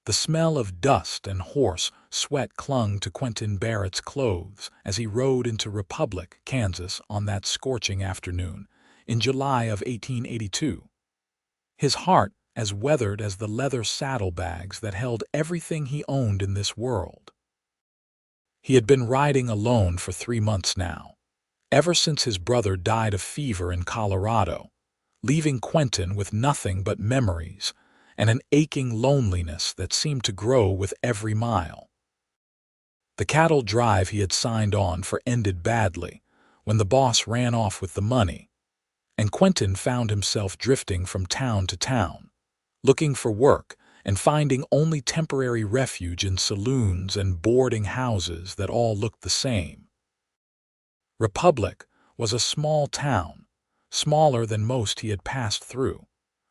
The smell of dust and horse sweat clung to Quentin Barrett's clothes as he rode into Republic, Kansas on that scorching afternoon in July of 1882. His heart as weathered as the leather saddlebags that held everything he owned in this world. He had been riding alone for 3 months now, ever since his brother died of fever in Colorado, leaving Quentin with nothing but memories and an aching loneliness that seemed to grow with every mile. The cattle drive he had signed on for ended badly when the boss ran off with the money, and Quentin found himself drifting from town to town, looking for work and finding only temporary refuge in saloons and boarding houses that all looked the same. Republic was a small town, smaller than most he had passed through,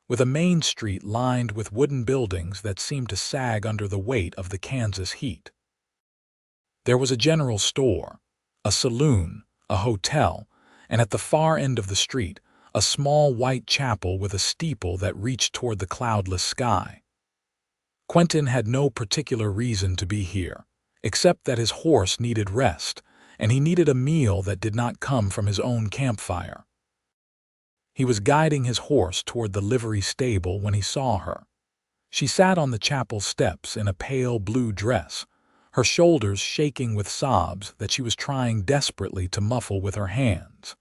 with a main street lined with wooden buildings that seemed to sag under the weight of the Kansas heat. There was a general store, a saloon, a hotel, and at the far end of the street, a small white chapel with a steeple that reached toward the cloudless sky. Quentin had no particular reason to be here, except that his horse needed rest, and he needed a meal that did not come from his own campfire. He was guiding his horse toward the livery stable when he saw her. She sat on the chapel steps in a pale blue dress, her shoulders shaking with sobs that she was trying desperately to muffle with her hands.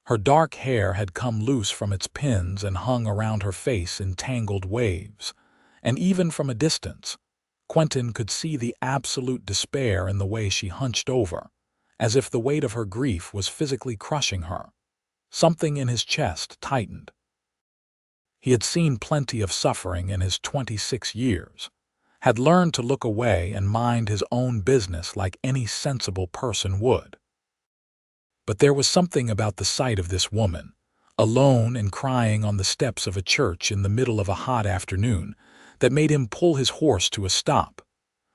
Her dark hair had come loose from its pins and hung around her face in tangled waves, and even from a distance, Quentin could see the absolute despair in the way she hunched over, as if the weight of her grief was physically crushing her. Something in his chest tightened. He had seen plenty of suffering in his 26 years, had learned to look away and mind his own business like any sensible person would. But there was something about the sight of this woman, alone and crying on the steps of a church in the middle of a hot afternoon, that made him pull his horse to a stop.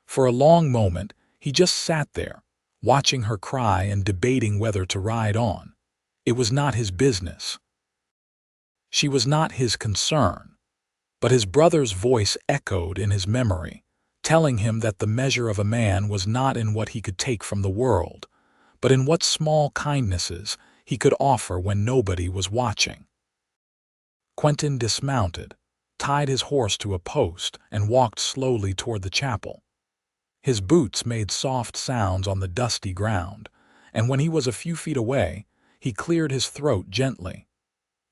For a long moment, he just sat there, watching her cry and debating whether to ride on. It was not his business. She was not his concern. But his brother's voice echoed in his memory, telling him that the measure of a man was not in what he could take from the world, but in what small kindnesses he could offer when nobody was watching. Quentin dismounted, tied his horse to a post, and walked slowly toward the chapel. His boots made soft sounds on the dusty ground, and when he was a few feet away, he cleared his throat gently.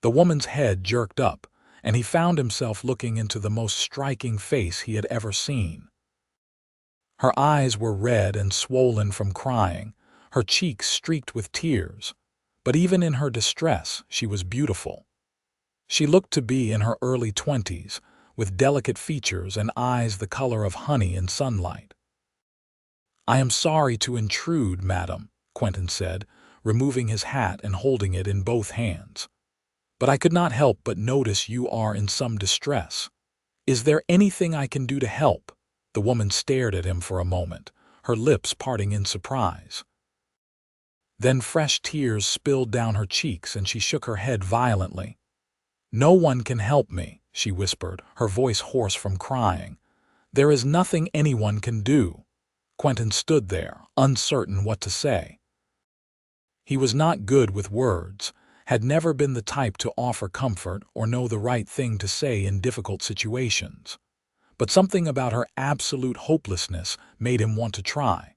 The woman's head jerked up, and he found himself looking into the most striking face he had ever seen. Her eyes were red and swollen from crying, her cheeks streaked with tears, but even in her distress she was beautiful. She looked to be in her early 20s, with delicate features and eyes the color of honey in sunlight. "I am sorry to intrude, madam," Quentin said, removing his hat and holding it in both hands. "But I could not help but notice you are in some distress. Is there anything I can do to help?" The woman stared at him for a moment, her lips parting in surprise. Then fresh tears spilled down her cheeks and she shook her head violently. "No one can help me," she whispered, her voice hoarse from crying. "There is nothing anyone can do." Quentin stood there, uncertain what to say. He was not good with words, had never been the type to offer comfort or know the right thing to say in difficult situations. But something about her absolute hopelessness made him want to try.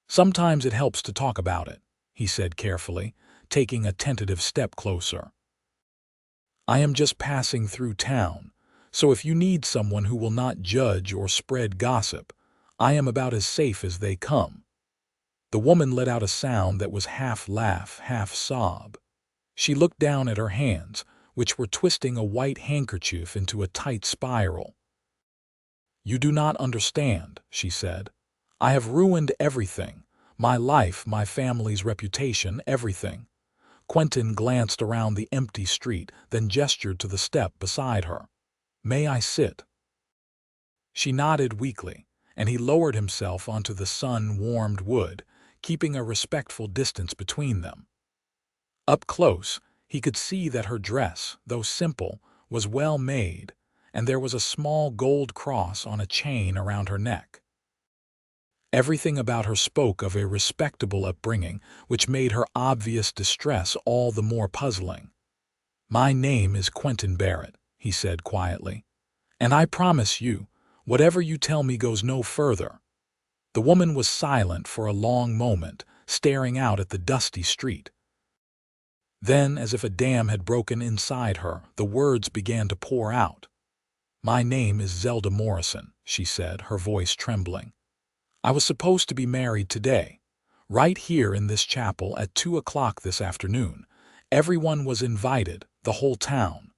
"Sometimes it helps to talk about it," he said carefully, taking a tentative step closer. "I am just passing through town, so if you need someone who will not judge or spread gossip, I am about as safe as they come." The woman let out a sound that was half laugh, half sob. She looked down at her hands, which were twisting a white handkerchief into a tight spiral. "You do not understand," she said. "I have ruined everything. My life, my family's reputation, everything." Quentin glanced around the empty street, then gestured to the step beside her. "May I sit?" She nodded weakly, and he lowered himself onto the sun-warmed wood, keeping a respectful distance between them. Up close, he could see that her dress, though simple, was well made, and there was a small gold cross on a chain around her neck. Everything about her spoke of a respectable upbringing, which made her obvious distress all the more puzzling. "My name is Quentin Barrett," he said quietly, "and I promise you, whatever you tell me goes no further." The woman was silent for a long moment, staring out at the dusty street. Then, as if a dam had broken inside her, the words began to pour out. "My name is Zelda Morrison," she said, her voice trembling. "I was supposed to be married today, right here in this chapel at 2 o'clock this afternoon. Everyone was invited, the whole town.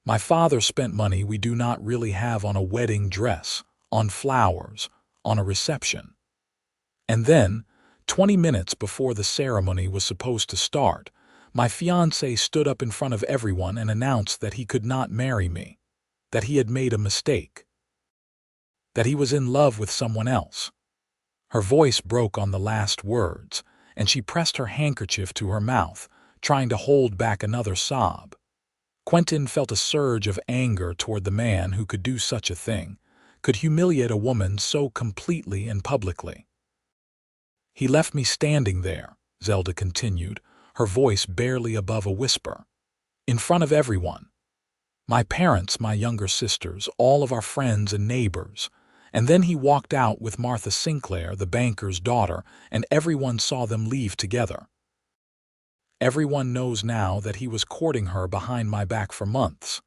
My father spent money we do not really have on a wedding dress, on flowers, on a reception. And then, 20 minutes before the ceremony was supposed to start, my fiancé stood up in front of everyone and announced that he could not marry me, that he had made a mistake, that he was in love with someone else." Her voice broke on the last words, and she pressed her handkerchief to her mouth, trying to hold back another sob. Quentin felt a surge of anger toward the man who could do such a thing, could humiliate a woman so completely and publicly. "He left me standing there," Zelda continued, her voice barely above a whisper, "in front of everyone. My parents, my younger sisters, all of our friends and neighbors. And then he walked out with Martha Sinclair, the banker's daughter, and everyone saw them leave together. Everyone knows now that he was courting her behind my back for months."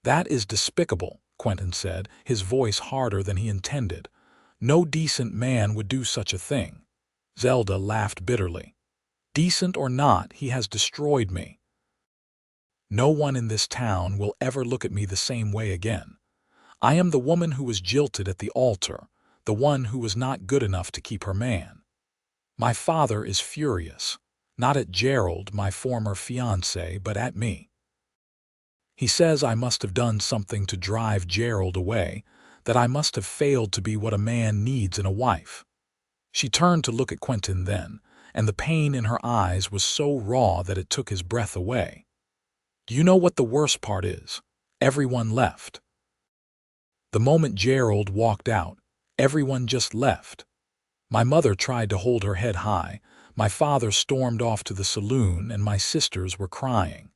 "That is despicable," Quentin said, his voice harder than he intended. "No decent man would do such a thing." Zelda laughed bitterly. "Decent or not, he has destroyed me. No one in this town will ever look at me the same way again. I am the woman who was jilted at the altar, the one who was not good enough to keep her man. My father is furious, not at Gerald, my former fiancé, but at me. He says I must have done something to drive Gerald away, that I must have failed to be what a man needs in a wife." She turned to look at Quentin then, and the pain in her eyes was so raw that it took his breath away. "Do you know what the worst part is? Everyone left. The moment Gerald walked out, everyone just left. My mother tried to hold her head high, my father stormed off to the saloon, and my sisters were crying.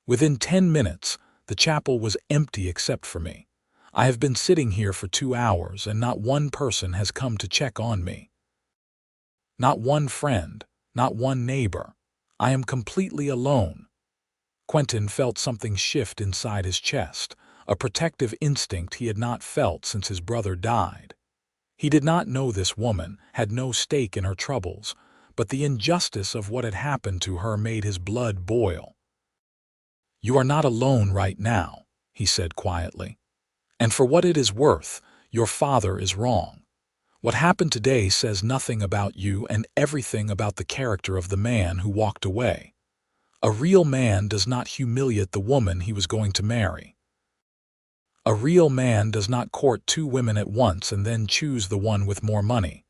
Within 10 minutes, the chapel was empty except for me. I have been sitting here for 2 hours, and not one person has come to check on me. Not one friend, not one neighbor. I am completely alone." Quentin felt something shift inside his chest, a protective instinct he had not felt since his brother died. He did not know this woman, had no stake in her troubles, but the injustice of what had happened to her made his blood boil. "You are not alone right now," he said quietly. "And for what it is worth, your father is wrong. What happened today says nothing about you and everything about the character of the man who walked away. A real man does not humiliate the woman he was going to marry. A real man does not court 2 women at once and then choose the one with more money."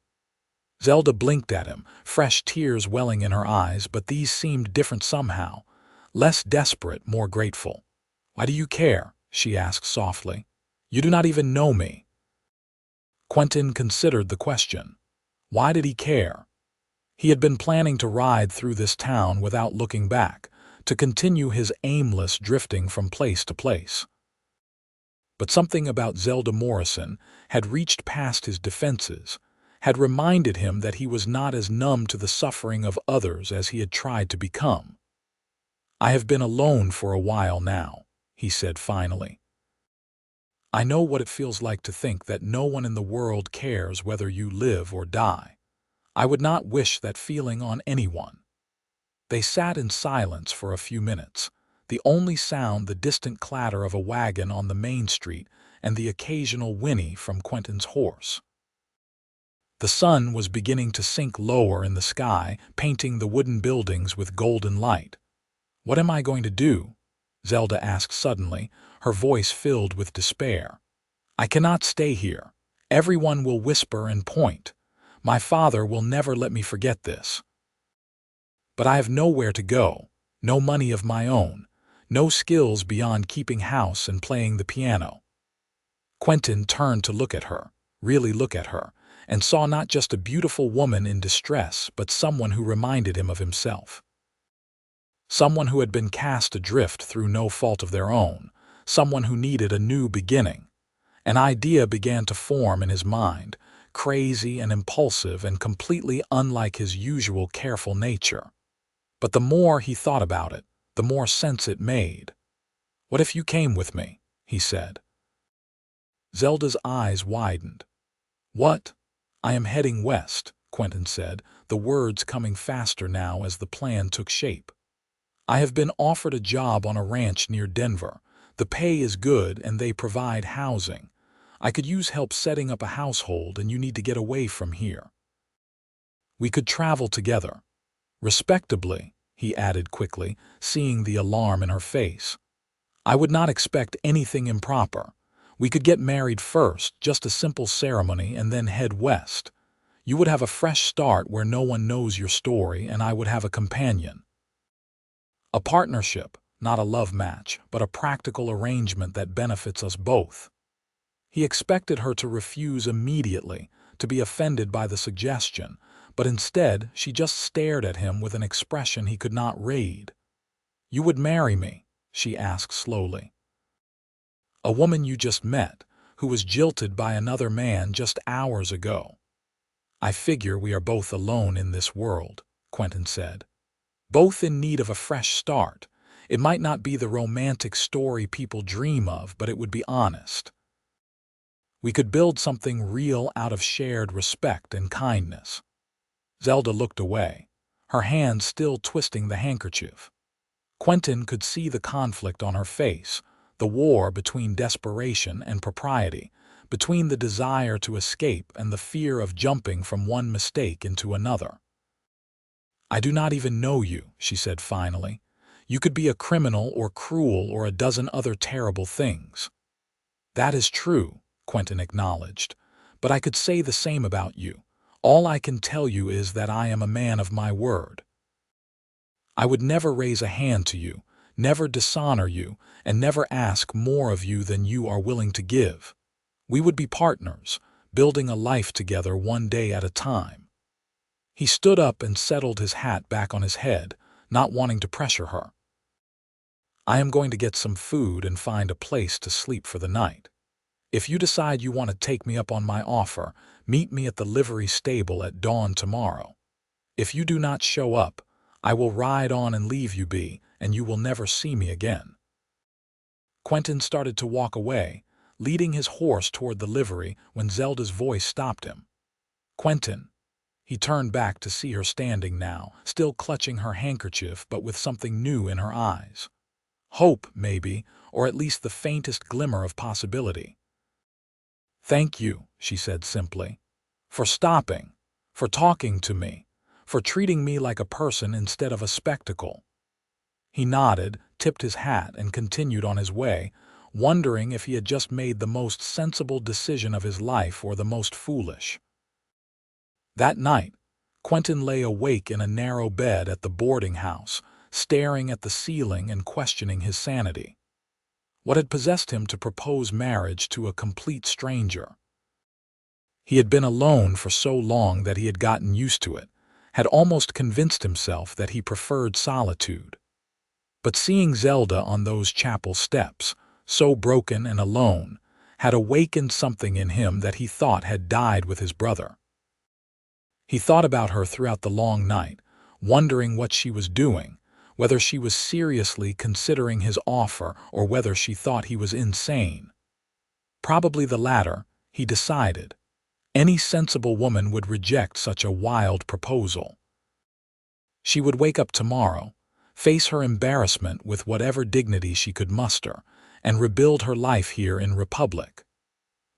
Zelda blinked at him, fresh tears welling in her eyes, but these seemed different somehow, less desperate, more grateful. "Why do you care?" she asked softly. "You do not even know me." Quentin considered the question. Why did he care? He had been planning to ride through this town without looking back, to continue his aimless drifting from place to place. But something about Zelda Morrison had reached past his defenses, had reminded him that he was not as numb to the suffering of others as he had tried to become. "I have been alone for a while now," he said finally. "I know what it feels like to think that no one in the world cares whether you live or die. I would not wish that feeling on anyone." They sat in silence for a few minutes, the only sound the distant clatter of a wagon on the main street and the occasional whinny from Quentin's horse. The sun was beginning to sink lower in the sky, painting the wooden buildings with golden light. "What am I going to do?" Zelda asked suddenly, her voice filled with despair. "I cannot stay here. Everyone will whisper and point. My father will never let me forget this. But I have nowhere to go, no money of my own, no skills beyond keeping house and playing the piano. Quentin turned to look at her, really look at her, and saw not just a beautiful woman in distress, but someone who reminded him of himself. Someone who had been cast adrift through no fault of their own, someone who needed a new beginning. An idea began to form in his mind, crazy and impulsive and completely unlike his usual careful nature. But the more he thought about it, the more sense it made. "What if you came with me?" he said. Zelda's eyes widened. "What?" "I am heading west," Quentin said, the words coming faster now as the plan took shape. "I have been offered a job on a ranch near Denver. The pay is good and they provide housing. I could use help setting up a household and you need to get away from here. We could travel together. Respectably," he added quickly, seeing the alarm in her face. "I would not expect anything improper. We could get married first, just a simple ceremony, and then head west. You would have a fresh start where no one knows your story, and I would have a companion. A partnership, not a love match, but a practical arrangement that benefits us both." He expected her to refuse immediately, to be offended by the suggestion, but instead she just stared at him with an expression he could not read. "You would marry me?" she asked slowly. "A woman you just met, who was jilted by another man just hours ago." "I figure we are both alone in this world," Quentin said. "Both in need of a fresh start. It might not be the romantic story people dream of, but it would be honest. We could build something real out of shared respect and kindness." Zelda looked away, her hand still twisting the handkerchief. Quentin could see the conflict on her face, the war between desperation and propriety, between the desire to escape and the fear of jumping from one mistake into another. "I do not even know you," she said finally. "You could be a criminal or cruel or a dozen other terrible things." "That is true," Quentin acknowledged, "but I could say the same about you. All I can tell you is that I am a man of my word. I would never raise a hand to you, never dishonor you, and never ask more of you than you are willing to give. We would be partners, building a life together one day at a time." He stood up and settled his hat back on his head, not wanting to pressure her. "I am going to get some food and find a place to sleep for the night. If you decide you want to take me up on my offer, meet me at the livery stable at dawn tomorrow. If you do not show up, I will ride on and leave you be, and you will never see me again." Quentin started to walk away, leading his horse toward the livery when Zelda's voice stopped him. "Quentin." He turned back to see her standing now, still clutching her handkerchief but with something new in her eyes. Hope, maybe, or at least the faintest glimmer of possibility. "Thank you," she said simply, "for stopping, for talking to me, for treating me like a person instead of a spectacle." He nodded, tipped his hat, and continued on his way, wondering if he had just made the most sensible decision of his life or the most foolish. That night, Quentin lay awake in a narrow bed at the boarding house, staring at the ceiling and questioning his sanity. What had possessed him to propose marriage to a complete stranger? He had been alone for so long that he had gotten used to it, had almost convinced himself that he preferred solitude. But seeing Zelda on those chapel steps, so broken and alone, had awakened something in him that he thought had died with his brother. He thought about her throughout the long night, wondering what she was doing, whether she was seriously considering his offer or whether she thought he was insane. Probably the latter, he decided. Any sensible woman would reject such a wild proposal. She would wake up tomorrow, face her embarrassment with whatever dignity she could muster, and rebuild her life here in Republic.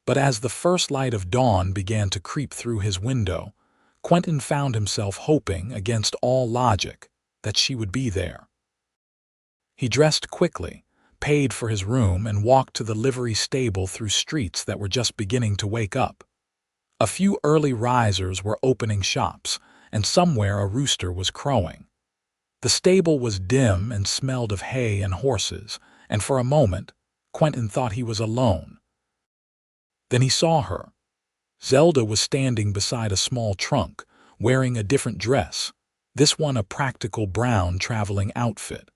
But as the first light of dawn began to creep through his window, Quentin found himself hoping, against all logic, that she would be there. He dressed quickly, paid for his room, and walked to the livery stable through streets that were just beginning to wake up. A few early risers were opening shops, and somewhere a rooster was crowing. The stable was dim and smelled of hay and horses, and for a moment, Quentin thought he was alone. Then he saw her. Zelda was standing beside a small trunk, wearing a different dress, this one a practical brown traveling outfit.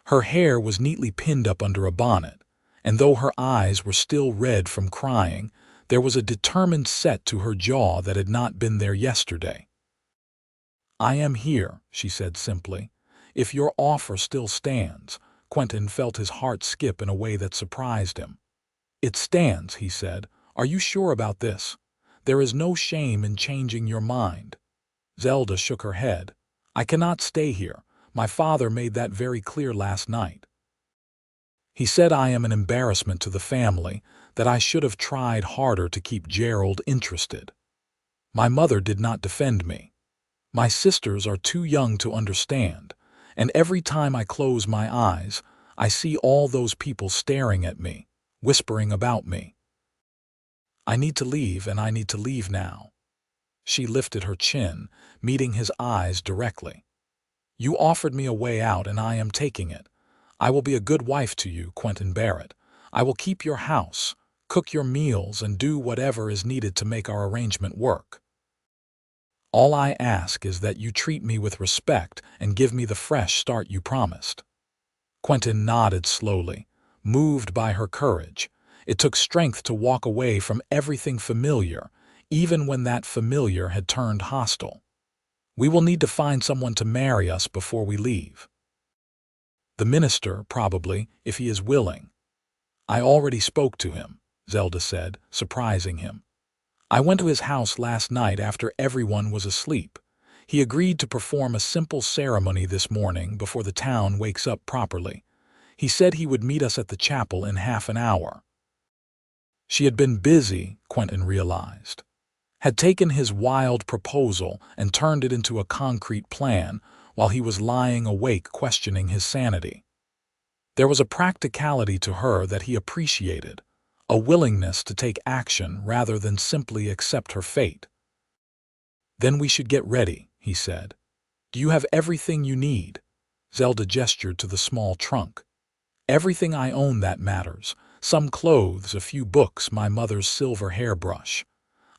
Her hair was neatly pinned up under a bonnet, and though her eyes were still red from crying, there was a determined set to her jaw that had not been there yesterday. "I am here," she said simply. "If your offer still stands." Quentin felt his heart skip in a way that surprised him. "It stands," he said. "Are you sure about this? There is no shame in changing your mind." Zelda shook her head. "I cannot stay here. My father made that very clear last night. He said I am an embarrassment to the family, that I should have tried harder to keep Gerald interested. My mother did not defend me. My sisters are too young to understand, and every time I close my eyes, I see all those people staring at me, whispering about me. I need to leave, and I need to leave now." She lifted her chin, meeting his eyes directly. "You offered me a way out, and I am taking it. I will be a good wife to you, Quentin Barrett. I will keep your house, cook your meals, and do whatever is needed to make our arrangement work. All I ask is that you treat me with respect and give me the fresh start you promised." Quentin nodded slowly, moved by her courage. It took strength to walk away from everything familiar, even when that familiar had turned hostile. "We will need to find someone to marry us before we leave. The minister, probably, if he is willing." "I already spoke to him," Zelda said, surprising him. "I went to his house last night after everyone was asleep. He agreed to perform a simple ceremony this morning before the town wakes up properly. He said he would meet us at the chapel in half an hour." She had been busy, Quentin realized. Had taken his wild proposal and turned it into a concrete plan while he was lying awake questioning his sanity. There was a practicality to her that he appreciated, a willingness to take action rather than simply accept her fate. "Then we should get ready," he said. "Do you have everything you need?" Zelda gestured to the small trunk. "Everything I own that matters. Some clothes, a few books, my mother's silver hairbrush.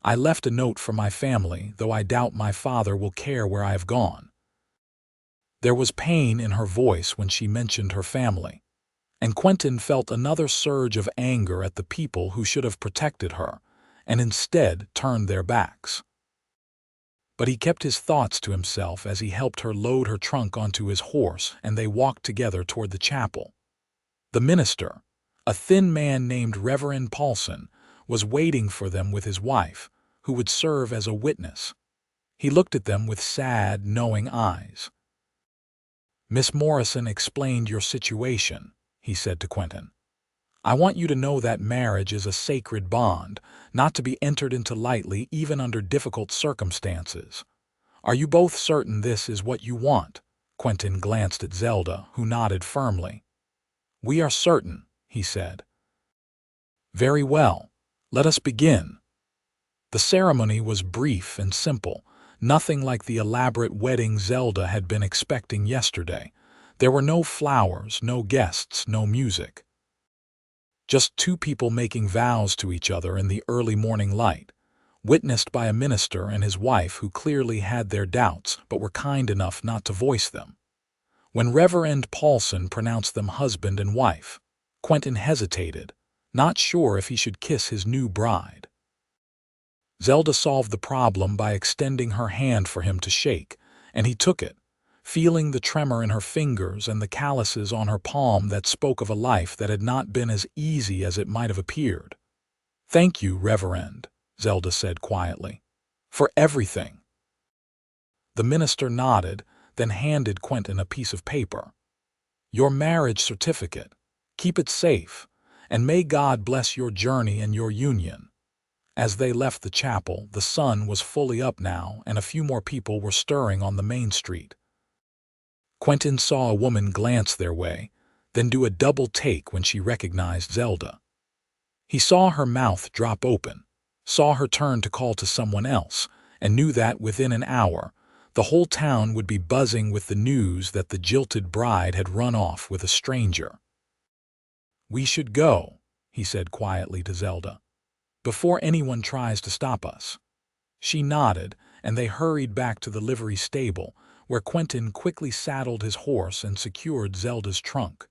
I left a note for my family, though I doubt my father will care where I have gone." There was pain in her voice when she mentioned her family, and Quentin felt another surge of anger at the people who should have protected her, and instead turned their backs. But he kept his thoughts to himself as he helped her load her trunk onto his horse, and they walked together toward the chapel. The minister, a thin man named Reverend Paulson, was waiting for them with his wife, who would serve as a witness. He looked at them with sad, knowing eyes. "Miss Morrison explained your situation," he said to Quentin. "I want you to know that marriage is a sacred bond, not to be entered into lightly even under difficult circumstances. Are you both certain this is what you want?" Quentin glanced at Zelda, who nodded firmly. "We are certain," he said. "Very well. Let us begin." The ceremony was brief and simple, nothing like the elaborate wedding Zelda had been expecting yesterday. There were no flowers, no guests, no music. Just two people making vows to each other in the early morning light, witnessed by a minister and his wife who clearly had their doubts but were kind enough not to voice them. When Reverend Paulson pronounced them husband and wife, Quentin hesitated, not sure if he should kiss his new bride. Zelda solved the problem by extending her hand for him to shake, and he took it, feeling the tremor in her fingers and the calluses on her palm that spoke of a life that had not been as easy as it might have appeared. "Thank you, Reverend," Zelda said quietly, "for everything." The minister nodded, then handed Quentin a piece of paper. "Your marriage certificate. Keep it safe, and may God bless your journey and your union." As they left the chapel, the sun was fully up now, and a few more people were stirring on the main street. Quentin saw a woman glance their way, then do a double take when she recognized Zelda. He saw her mouth drop open, saw her turn to call to someone else, and knew that within an hour, The whole town would be buzzing with the news that the jilted bride had run off with a stranger. "We should go," he said quietly to Zelda, "before anyone tries to stop us." She nodded, and they hurried back to the livery stable, where Quentin quickly saddled his horse and secured Zelda's trunk.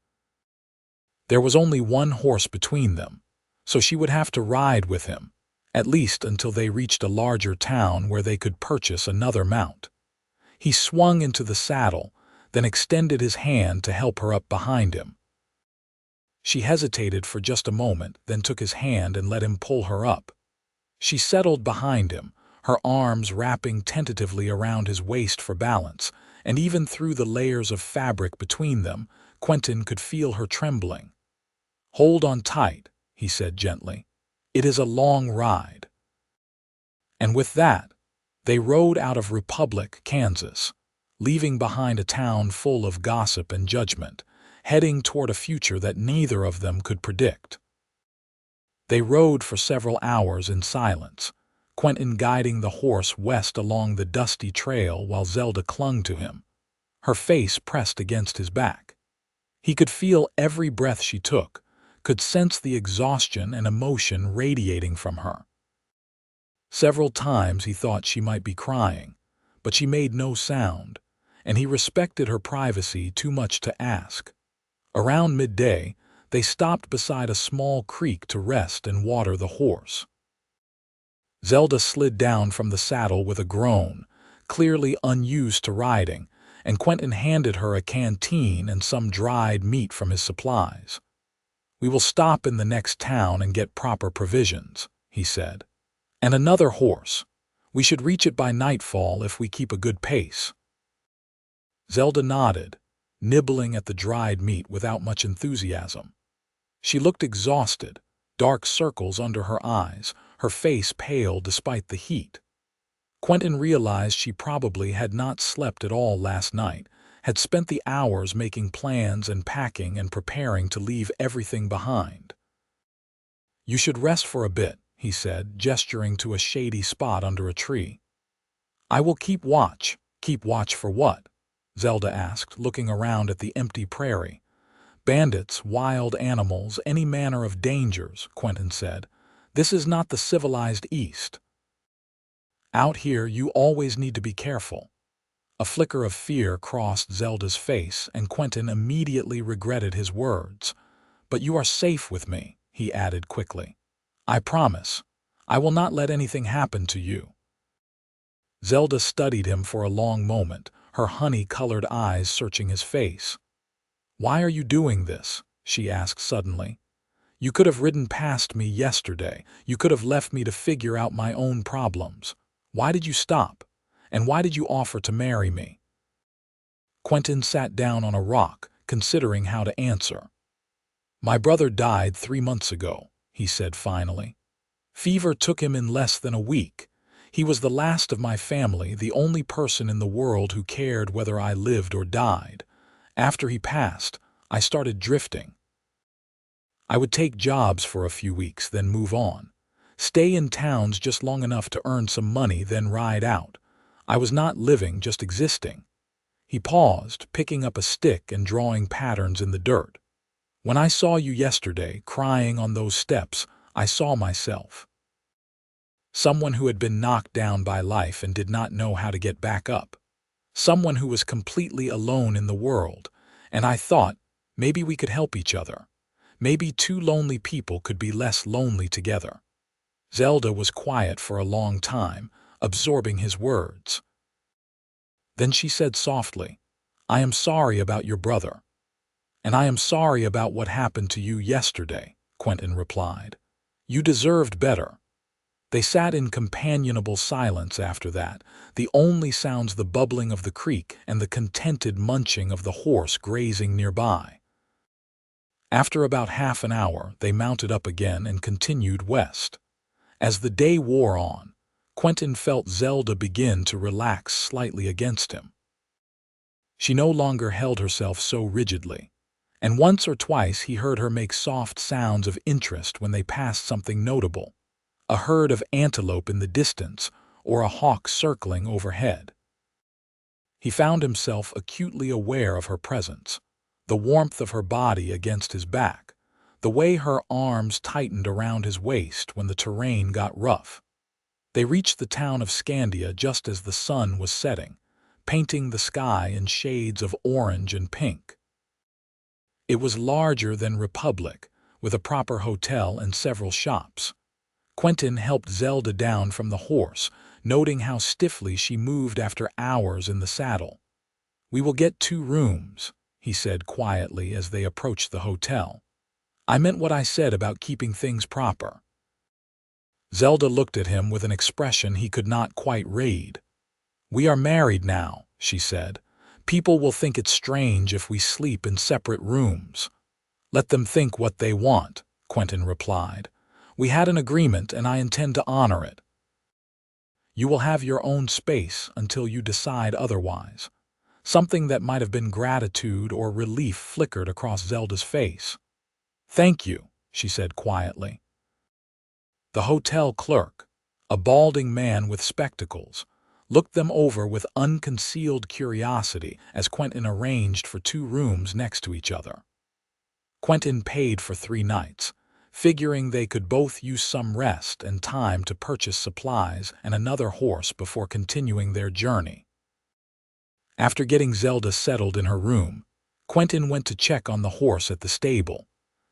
There was only one horse between them, so she would have to ride with him, at least until they reached a larger town where they could purchase another mount. He swung into the saddle, then extended his hand to help her up behind him. She hesitated for just a moment, then took his hand and let him pull her up. She settled behind him, her arms wrapping tentatively around his waist for balance, and even through the layers of fabric between them, Quentin could feel her trembling. "Hold on tight," he said gently. "It is a long ride." And with that, they rode out of Republic, Kansas, leaving behind a town full of gossip and judgment, heading toward a future that neither of them could predict. They rode for several hours in silence, Quentin guiding the horse west along the dusty trail while Zelda clung to him, her face pressed against his back. He could feel every breath she took, could sense the exhaustion and emotion radiating from her. Several times he thought she might be crying, but she made no sound, and he respected her privacy too much to ask. Around midday, they stopped beside a small creek to rest and water the horse. Zelda slid down from the saddle with a groan, clearly unused to riding, and Quentin handed her a canteen and some dried meat from his supplies. "We will stop in the next town and get proper provisions," he said. "And another horse. We should reach it by nightfall if we keep a good pace." Zelda nodded, nibbling at the dried meat without much enthusiasm. She looked exhausted, dark circles under her eyes, her face pale despite the heat. Quentin realized she probably had not slept at all last night, had spent the hours making plans and packing and preparing to leave everything behind. "You should rest for a bit," he said, gesturing to a shady spot under a tree. "I will keep watch." "Keep watch for what?" Zelda asked, looking around at the empty prairie. "Bandits, wild animals, any manner of dangers," Quentin said. "This is not the civilized East. Out here, you always need to be careful." A flicker of fear crossed Zelda's face, and Quentin immediately regretted his words. "But you are safe with me," he added quickly. "I promise. I will not let anything happen to you." Zelda studied him for a long moment, her honey-colored eyes searching his face. "Why are you doing this?" she asked suddenly. "You could have ridden past me yesterday. You could have left me to figure out my own problems. Why did you stop? And why did you offer to marry me?" Quentin sat down on a rock, considering how to answer. "My brother died 3 months ago," he said finally. "Fever took him in less than a week. He was the last of my family, the only person in the world who cared whether I lived or died. After he passed, I started drifting. I would take jobs for a few weeks, then move on. Stay in towns just long enough to earn some money, then ride out. I was not living, just existing." He paused, picking up a stick and drawing patterns in the dirt. "When I saw you yesterday, crying on those steps, I saw myself. Someone who had been knocked down by life and did not know how to get back up. Someone who was completely alone in the world, and I thought, maybe we could help each other. Maybe two lonely people could be less lonely together." Zelda was quiet for a long time, absorbing his words. Then she said softly, "I am sorry about your brother." "And I am sorry about what happened to you yesterday," Quentin replied. "You deserved better." They sat in companionable silence after that, the only sounds the bubbling of the creek and the contented munching of the horse grazing nearby. After about half an hour, they mounted up again and continued west. As the day wore on, Quentin felt Zelda begin to relax slightly against him. She no longer held herself so rigidly, and once or twice he heard her make soft sounds of interest when they passed something notable, a herd of antelope in the distance or a hawk circling overhead. He found himself acutely aware of her presence, the warmth of her body against his back, the way her arms tightened around his waist when the terrain got rough. They reached the town of Scandia just as the sun was setting, painting the sky in shades of orange and pink. It was larger than Republic, with a proper hotel and several shops. Quentin helped Zelda down from the horse, noting how stiffly she moved after hours in the saddle. "We will get 2 rooms," he said quietly as they approached the hotel. "I meant what I said about keeping things proper." Zelda looked at him with an expression he could not quite read. "We are married now," she said. "People will think it's strange if we sleep in separate rooms." "Let them think what they want," Quentin replied. "We had an agreement and I intend to honor it." "You will have your own space until you decide otherwise." Something that might have been gratitude or relief flickered across Zelda's face. "Thank you," she said quietly. The hotel clerk, a balding man with spectacles, looked them over with unconcealed curiosity as Quentin arranged for 2 rooms next to each other. Quentin paid for 3 nights, figuring they could both use some rest and time to purchase supplies and another horse before continuing their journey. After getting Zelda settled in her room, Quentin went to check on the horse at the stable,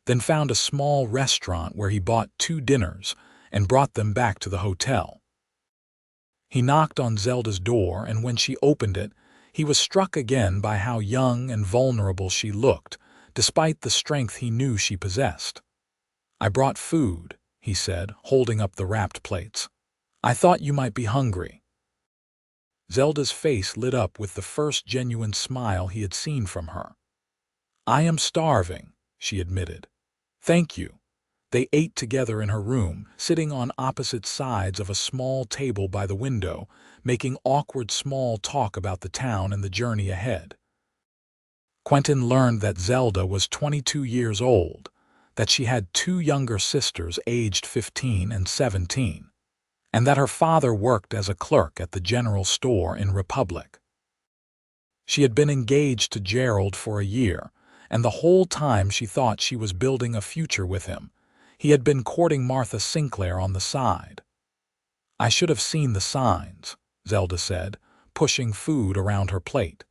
then found a small restaurant where he bought 2 dinners and brought them back to the hotel. He knocked on Zelda's door, and when she opened it, he was struck again by how young and vulnerable she looked, despite the strength he knew she possessed. "I brought food," he said, holding up the wrapped plates. "I thought you might be hungry." Zelda's face lit up with the first genuine smile he had seen from her. "I am starving," she admitted. "Thank you." They ate together in her room, sitting on opposite sides of a small table by the window, making awkward small talk about the town and the journey ahead. Quentin learned that Zelda was 22 years old, that she had 2 younger sisters aged 15 and 17, and that her father worked as a clerk at the general store in Republic. She had been engaged to Gerald for a year, and the whole time she thought she was building a future with him. He had been courting Martha Sinclair on the side. "I should have seen the signs," Zelda said, pushing food around her plate.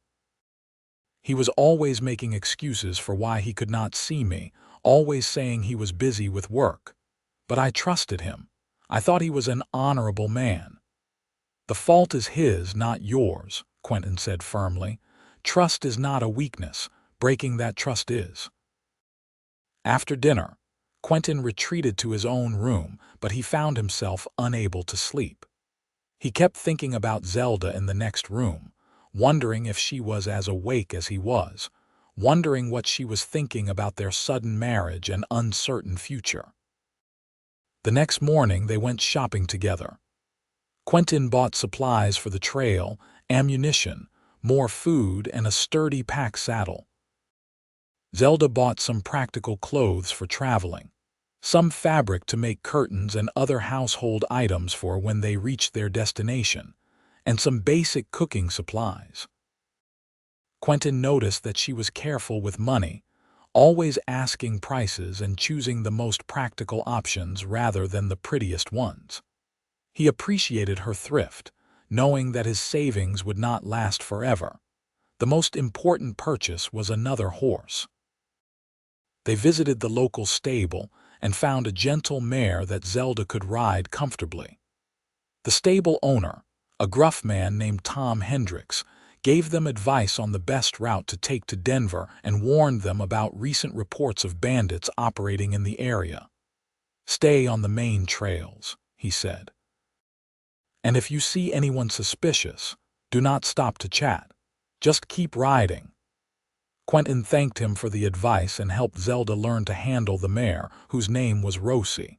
"He was always making excuses for why he could not see me, always saying he was busy with work. But I trusted him. I thought he was an honorable man." "The fault is his, not yours," Quentin said firmly. "Trust is not a weakness. Breaking that trust is." After dinner, Quentin retreated to his own room, but he found himself unable to sleep. He kept thinking about Zelda in the next room, wondering if she was as awake as he was, wondering what she was thinking about their sudden marriage and uncertain future. The next morning they went shopping together. Quentin bought supplies for the trail, ammunition, more food, and a sturdy pack saddle. Zelda bought some practical clothes for traveling, some fabric to make curtains and other household items for when they reached their destination, and some basic cooking supplies. Quentin noticed that she was careful with money, always asking prices and choosing the most practical options rather than the prettiest ones. He appreciated her thrift, knowing that his savings would not last forever. The most important purchase was another horse. They visited the local stable and found a gentle mare that Zelda could ride comfortably. The stable owner, a gruff man named Tom Hendricks, gave them advice on the best route to take to Denver and warned them about recent reports of bandits operating in the area. "Stay on the main trails," he said. "And if you see anyone suspicious, do not stop to chat. Just keep riding." Quentin thanked him for the advice and helped Zelda learn to handle the mare, whose name was Rosie.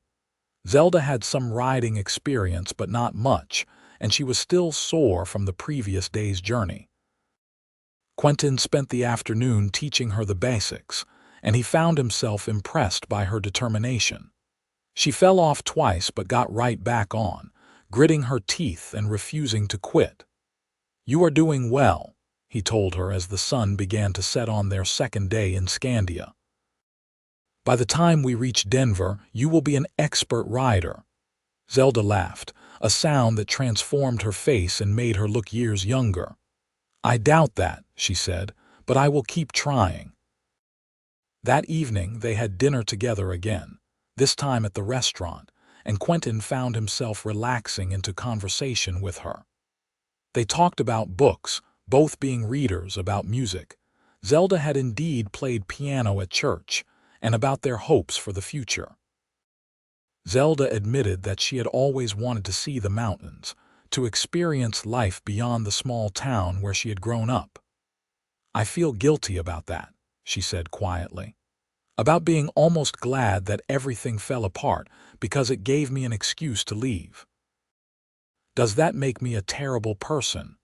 Zelda had some riding experience but not much, and she was still sore from the previous day's journey. Quentin spent the afternoon teaching her the basics, and he found himself impressed by her determination. She fell off twice but got right back on, gritting her teeth and refusing to quit. "You are doing well," he told her as the sun began to set on their second day in Scandia. "By the time we reach Denver, you will be an expert rider." Zelda laughed, a sound that transformed her face and made her look years younger. "I doubt that," she said, "but I will keep trying." That evening they had dinner together again, this time at the restaurant, and Quentin found himself relaxing into conversation with her. They talked about books, both being readers, about music. Zelda had indeed played piano at church, and about their hopes for the future. Zelda admitted that she had always wanted to see the mountains, to experience life beyond the small town where she had grown up. "I feel guilty about that," she said quietly. "About being almost glad that everything fell apart because it gave me an excuse to leave." "Does that make me a terrible person?"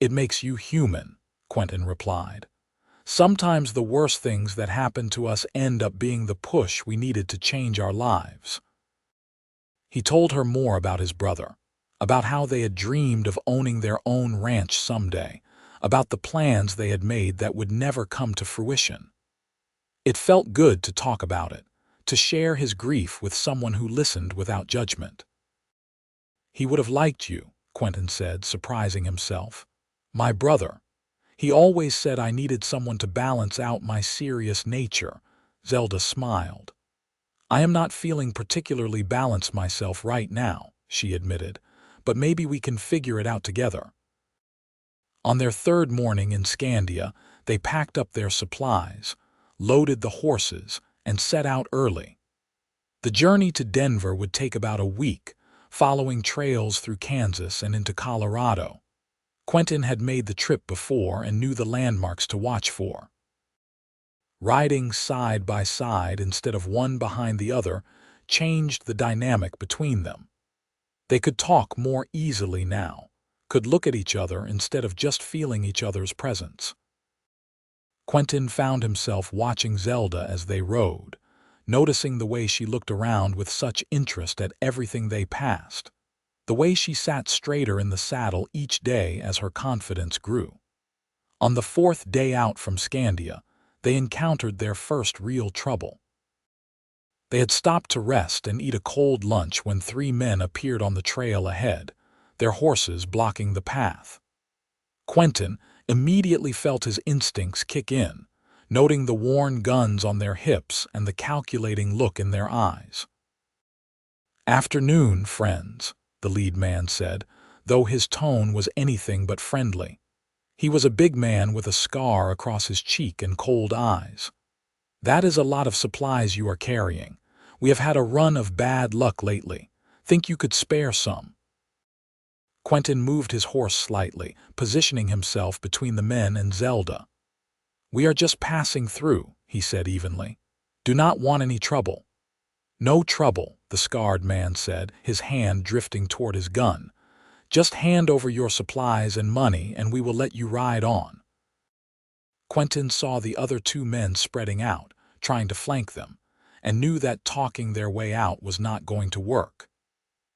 "It makes you human," Quentin replied. "Sometimes the worst things that happen to us end up being the push we needed to change our lives." He told her more about his brother, about how they had dreamed of owning their own ranch someday, about the plans they had made that would never come to fruition. It felt good to talk about it, to share his grief with someone who listened without judgment. "He would have liked you," Quentin said, surprising himself. "My brother. He always said I needed someone to balance out my serious nature." Zelda smiled. "I am not feeling particularly balanced myself right now," she admitted, "but maybe we can figure it out together." On their third morning in Scandia, they packed up their supplies, loaded the horses, and set out early. The journey to Denver would take about a week, following trails through Kansas and into Colorado. Quentin had made the trip before and knew the landmarks to watch for. Riding side by side instead of one behind the other changed the dynamic between them. They could talk more easily now, could look at each other instead of just feeling each other's presence. Quentin found himself watching Zelda as they rode, noticing the way she looked around with such interest at everything they passed, the way she sat straighter in the saddle each day as her confidence grew. On the fourth day out from Scandia, they encountered their first real trouble. They had stopped to rest and eat a cold lunch when three men appeared on the trail ahead, their horses blocking the path. Quentin immediately felt his instincts kick in, noting the worn guns on their hips and the calculating look in their eyes. "Afternoon, friends," the lead man said, though his tone was anything but friendly. He was a big man with a scar across his cheek and cold eyes. "That is a lot of supplies you are carrying. We have had a run of bad luck lately. Think you could spare some?" Quentin moved his horse slightly, positioning himself between the men and Zelda. "We are just passing through," he said evenly. "Do not want any trouble." "No trouble," the scarred man said, his hand drifting toward his gun. "Just hand over your supplies and money and we will let you ride on." Quentin saw the other two men spreading out, trying to flank them, and knew that talking their way out was not going to work.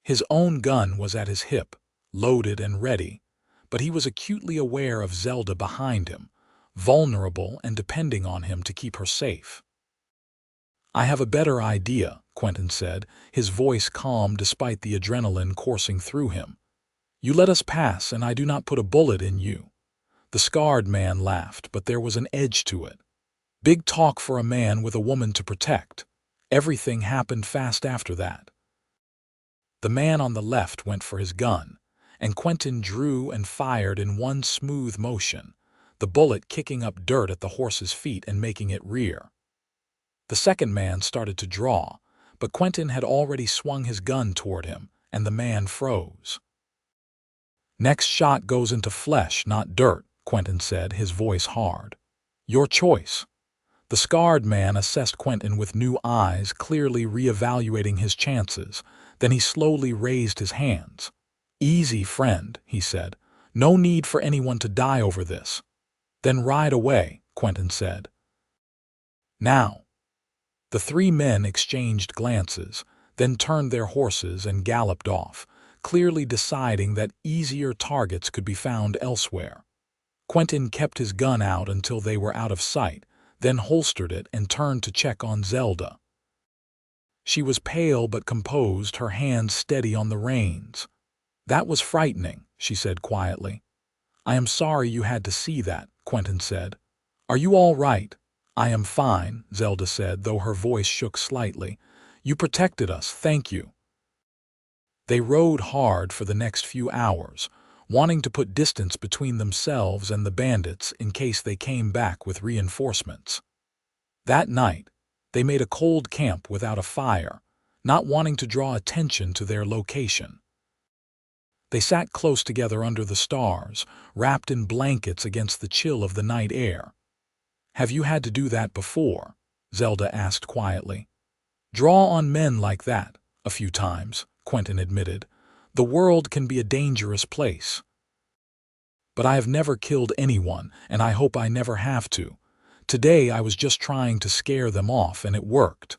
His own gun was at his hip, loaded and ready, but he was acutely aware of Zelda behind him, vulnerable and depending on him to keep her safe. "I have a better idea," Quentin said, his voice calm despite the adrenaline coursing through him. "You let us pass and I do not put a bullet in you." The scarred man laughed, but there was an edge to it. Big talk for a man with a woman to protect. Everything happened fast after that. The man on the left went for his gun, and Quentin drew and fired in one smooth motion, the bullet kicking up dirt at the horse's feet and making it rear. The second man started to draw, but Quentin had already swung his gun toward him, and the man froze. "Next shot goes into flesh, not dirt," Quentin said, his voice hard. "Your choice." The scarred man assessed Quentin with new eyes, clearly reevaluating his chances. Then he slowly raised his hands. "Easy, friend," he said. "No need for anyone to die over this." "Then ride away," Quentin said. "Now." The three men exchanged glances, then turned their horses and galloped off, clearly deciding that easier targets could be found elsewhere. Quentin kept his gun out until they were out of sight, then holstered it and turned to check on Zelda. She was pale but composed, her hands steady on the reins. "That was frightening," she said quietly. "I am sorry you had to see that," Quentin said. "Are you all right?" "I am fine," Zelda said, though her voice shook slightly. "You protected us, thank you." They rode hard for the next few hours, wanting to put distance between themselves and the bandits in case they came back with reinforcements. That night, they made a cold camp without a fire, not wanting to draw attention to their location. They sat close together under the stars, wrapped in blankets against the chill of the night air. "Have you had to do that before?" Zelda asked quietly. "Draw on men like that, a few times," Quentin admitted. "The world can be a dangerous place. But I have never killed anyone, and I hope I never have to. Today I was just trying to scare them off, and it worked."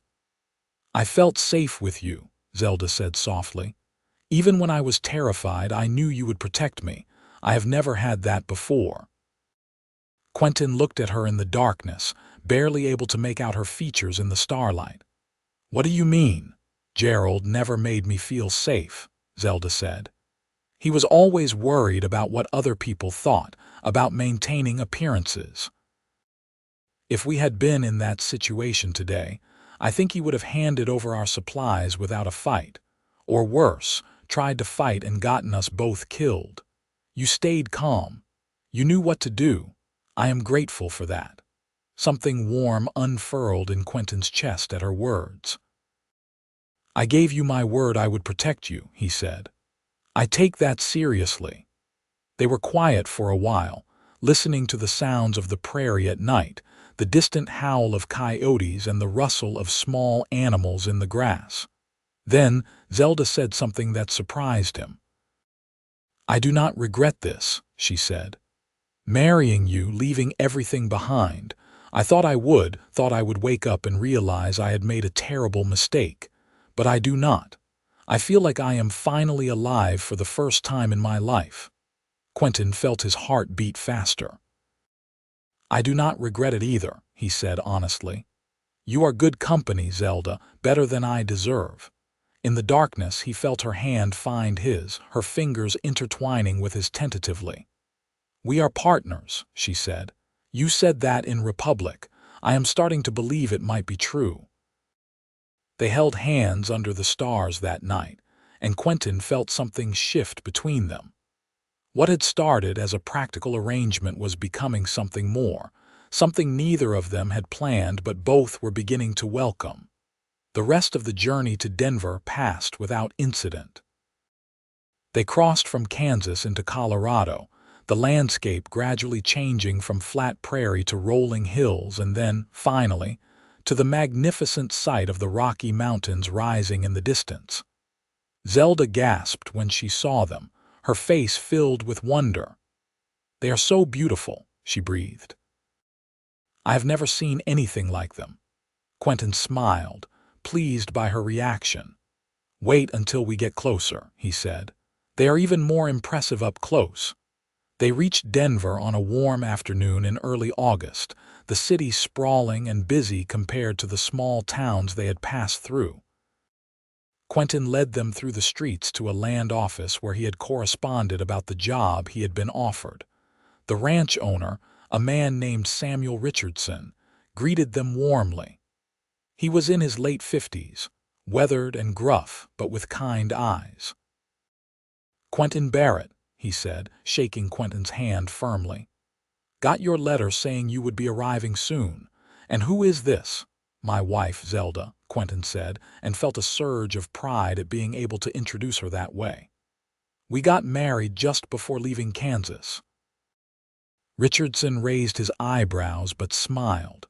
"I felt safe with you," Zelda said softly. "Even when I was terrified, I knew you would protect me. I have never had that before." Quentin looked at her in the darkness, barely able to make out her features in the starlight. "What do you mean?" "Gerald never made me feel safe," Zelda said. "He was always worried about what other people thought, about maintaining appearances. If we had been in that situation today, I think he would have handed over our supplies without a fight. Or worse, tried to fight and gotten us both killed. You stayed calm. You knew what to do. I am grateful for that." Something warm unfurled in Quentin's chest at her words. "I gave you my word I would protect you," he said. "I take that seriously." They were quiet for a while, listening to the sounds of the prairie at night, the distant howl of coyotes and the rustle of small animals in the grass. Then Zelda said something that surprised him. "I do not regret this," she said. "Marrying you, leaving everything behind. I thought I would wake up and realize I had made a terrible mistake. But I do not. I feel like I am finally alive for the first time in my life." Quentin felt his heart beat faster. "I do not regret it either," he said honestly. "You are good company, Zelda, better than I deserve." In the darkness, he felt her hand find his, her fingers intertwining with his tentatively. "We are partners," she said. "You said that in Republic. I am starting to believe it might be true." They held hands under the stars that night, and Quentin felt something shift between them. What had started as a practical arrangement was becoming something more, something neither of them had planned but both were beginning to welcome. The rest of the journey to Denver passed without incident. They crossed from Kansas into Colorado, the landscape gradually changing from flat prairie to rolling hills and then, finally, to the magnificent sight of the Rocky Mountains rising in the distance. Zelda gasped when she saw them, her face filled with wonder. "They are so beautiful," she breathed. "I have never seen anything like them." Quentin smiled, pleased by her reaction. "Wait until we get closer," he said. "They are even more impressive up close." They reached Denver on a warm afternoon in early August, the city sprawling and busy compared to the small towns they had passed through. Quentin led them through the streets to a land office where he had corresponded about the job he had been offered. The ranch owner, a man named Samuel Richardson, greeted them warmly. He was in his late 50s, weathered and gruff, but with kind eyes. "Quentin Barrett," he said, shaking Quentin's hand firmly. "Got your letter saying you would be arriving soon. And who is this?" "My wife, Zelda," Quentin said, and felt a surge of pride at being able to introduce her that way. "We got married just before leaving Kansas." Richardson raised his eyebrows but smiled.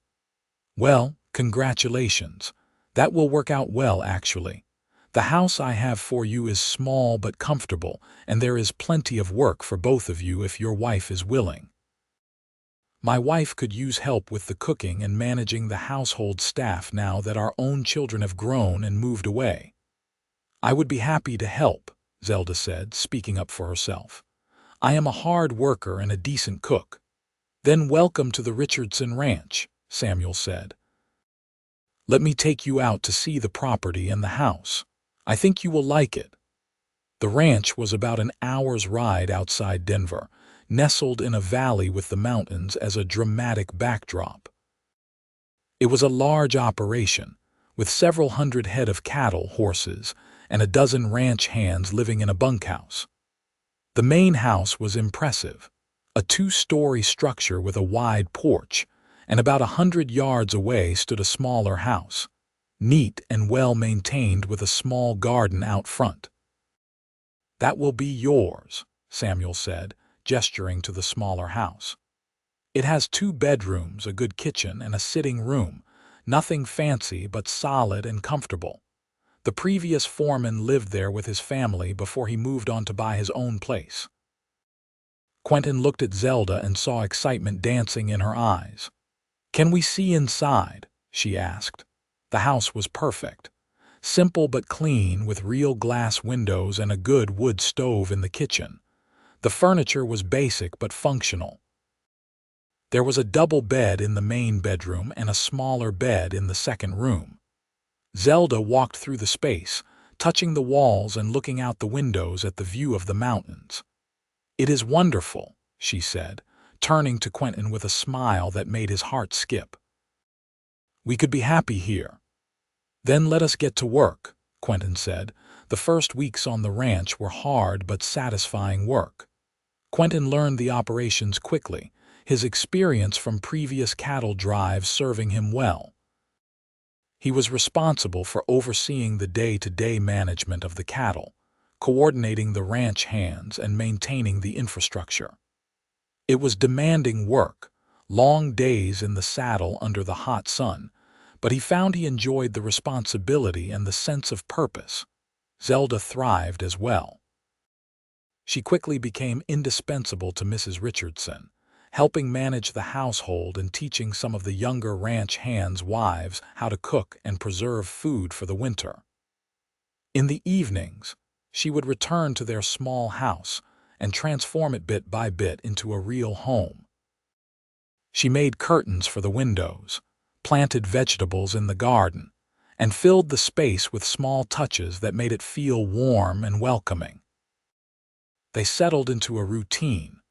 "Well, congratulations. That will work out well, actually. The house I have for you is small but comfortable, and there is plenty of work for both of you if your wife is willing." "My wife could use help with the cooking and managing the household staff now that our own children have grown and moved away." "I would be happy to help," Zelda said, speaking up for herself. "I am a hard worker and a decent cook." "Then welcome to the Richardson Ranch," Samuel said. "Let me take you out to see the property and the house. I think you will like it." The ranch was about an hour's ride outside Denver, nestled in a valley with the mountains as a dramatic backdrop. It was a large operation, with several hundred head of cattle, horses, and a dozen ranch hands living in a bunkhouse. The main house was impressive, a two-story structure with a wide porch, and about 100 yards away stood a smaller house, neat and well-maintained with a small garden out front. "That will be yours," Samuel said, gesturing to the smaller house. "It has 2 bedrooms, a good kitchen, and a sitting room, nothing fancy but solid and comfortable. The previous foreman lived there with his family before he moved on to buy his own place." Quentin looked at Zelda and saw excitement dancing in her eyes. "Can we see inside?" she asked. The house was perfect. Simple but clean, with real glass windows and a good wood stove in the kitchen. The furniture was basic but functional. There was a double bed in the main bedroom and a smaller bed in the second room. Zelda walked through the space, touching the walls and looking out the windows at the view of the mountains. "It is wonderful," she said, turning to Quentin with a smile that made his heart skip. "We could be happy here." "Then let us get to work," Quentin said. The first weeks on the ranch were hard but satisfying work. Quentin learned the operations quickly, his experience from previous cattle drives serving him well. He was responsible for overseeing the day-to-day management of the cattle, coordinating the ranch hands and maintaining the infrastructure. It was demanding work, long days in the saddle under the hot sun, but he found he enjoyed the responsibility and the sense of purpose. Zelda thrived as well. She quickly became indispensable to Mrs. Richardson, helping manage the household and teaching some of the younger ranch hands' wives how to cook and preserve food for the winter. In the evenings, she would return to their small house and transform it bit by bit into a real home. She made curtains for the windows, planted vegetables in the garden, and filled the space with small touches that made it feel warm and welcoming. They settled into a routine,